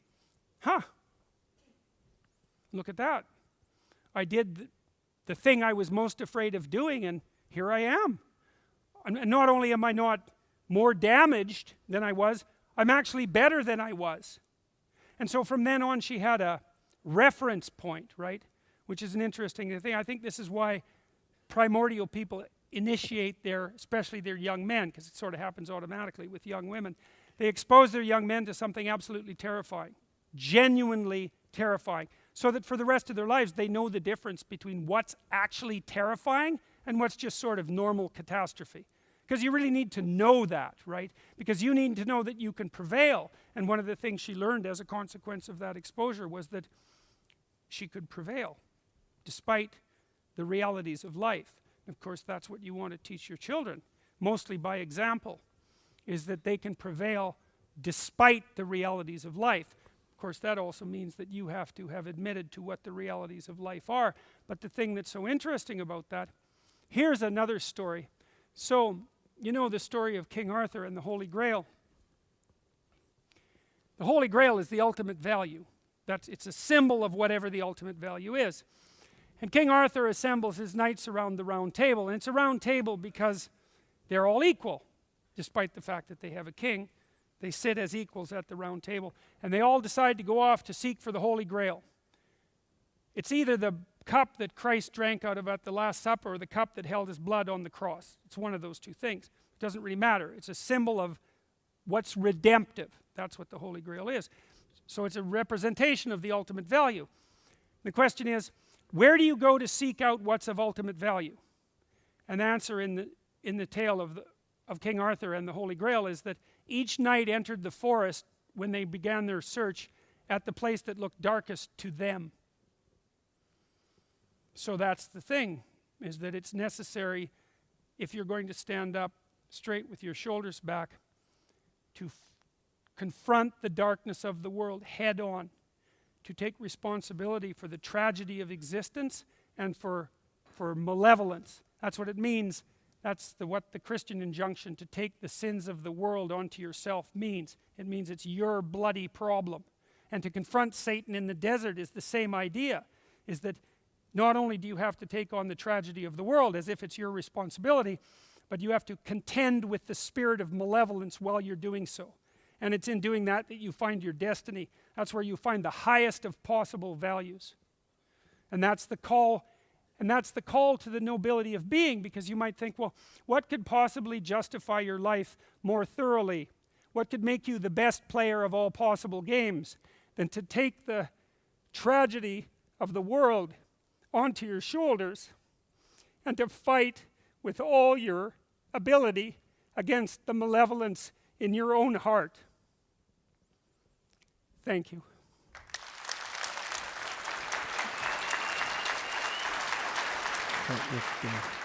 look at that. I did the thing I was most afraid of doing, and here I am. And not only am I not more damaged than I was, I'm actually better than I was. And so from then on she had a reference point, right? Which is an interesting thing. I think this is why primordial people initiate especially their young men, because it sort of happens automatically with young women. They expose their young men to something absolutely terrifying, genuinely terrifying, so that for the rest of their lives they know the difference between what's actually terrifying and what's just sort of normal catastrophe. Because you really need to know that, right? Because you need to know that you can prevail. And one of the things she learned as a consequence of that exposure was that she could prevail despite the realities of life. Of course, that's what you want to teach your children, mostly by example, is that they can prevail despite the realities of life. Of course, that also means that you have to have admitted to what the realities of life are. But the thing that's so interesting about that, here's another story. So, you know the story of King Arthur and the Holy Grail. The Holy Grail is the ultimate value. It's a symbol of whatever the ultimate value is. And King Arthur assembles his knights around the round table. And it's a round table because they're all equal, despite the fact that they have a king. They sit as equals at the round table. And they all decide to go off to seek for the Holy Grail. It's either the cup that Christ drank out of at the Last Supper or the cup that held his blood on the cross. It's one of those two things. It doesn't really matter. It's a symbol of what's redemptive. That's what the Holy Grail is. So it's a representation of the ultimate value. The question is, where do you go to seek out what's of ultimate value? An answer in the tale of King Arthur and the Holy Grail is that each knight entered the forest when they began their search at the place that looked darkest to them. So that's the thing, is that it's necessary, if you're going to stand up straight with your shoulders back, to confront the darkness of the world head on, to take responsibility for the tragedy of existence and for malevolence. That's what it means. That's what the Christian injunction to take the sins of the world onto yourself means. It means it's your bloody problem. And to confront Satan in the desert is the same idea, is that not only do you have to take on the tragedy of the world as if it's your responsibility, but you have to contend with the spirit of malevolence while you're doing so. And it's in doing that that you find your destiny. That's where you find the highest of possible values. And that's the call. And that's the call to the nobility of being, because you might think, well, what could possibly justify your life more thoroughly? What could make you the best player of all possible games than to take the tragedy of the world onto your shoulders and to fight with all your ability against the malevolence in your own heart? Thank you. Thank you.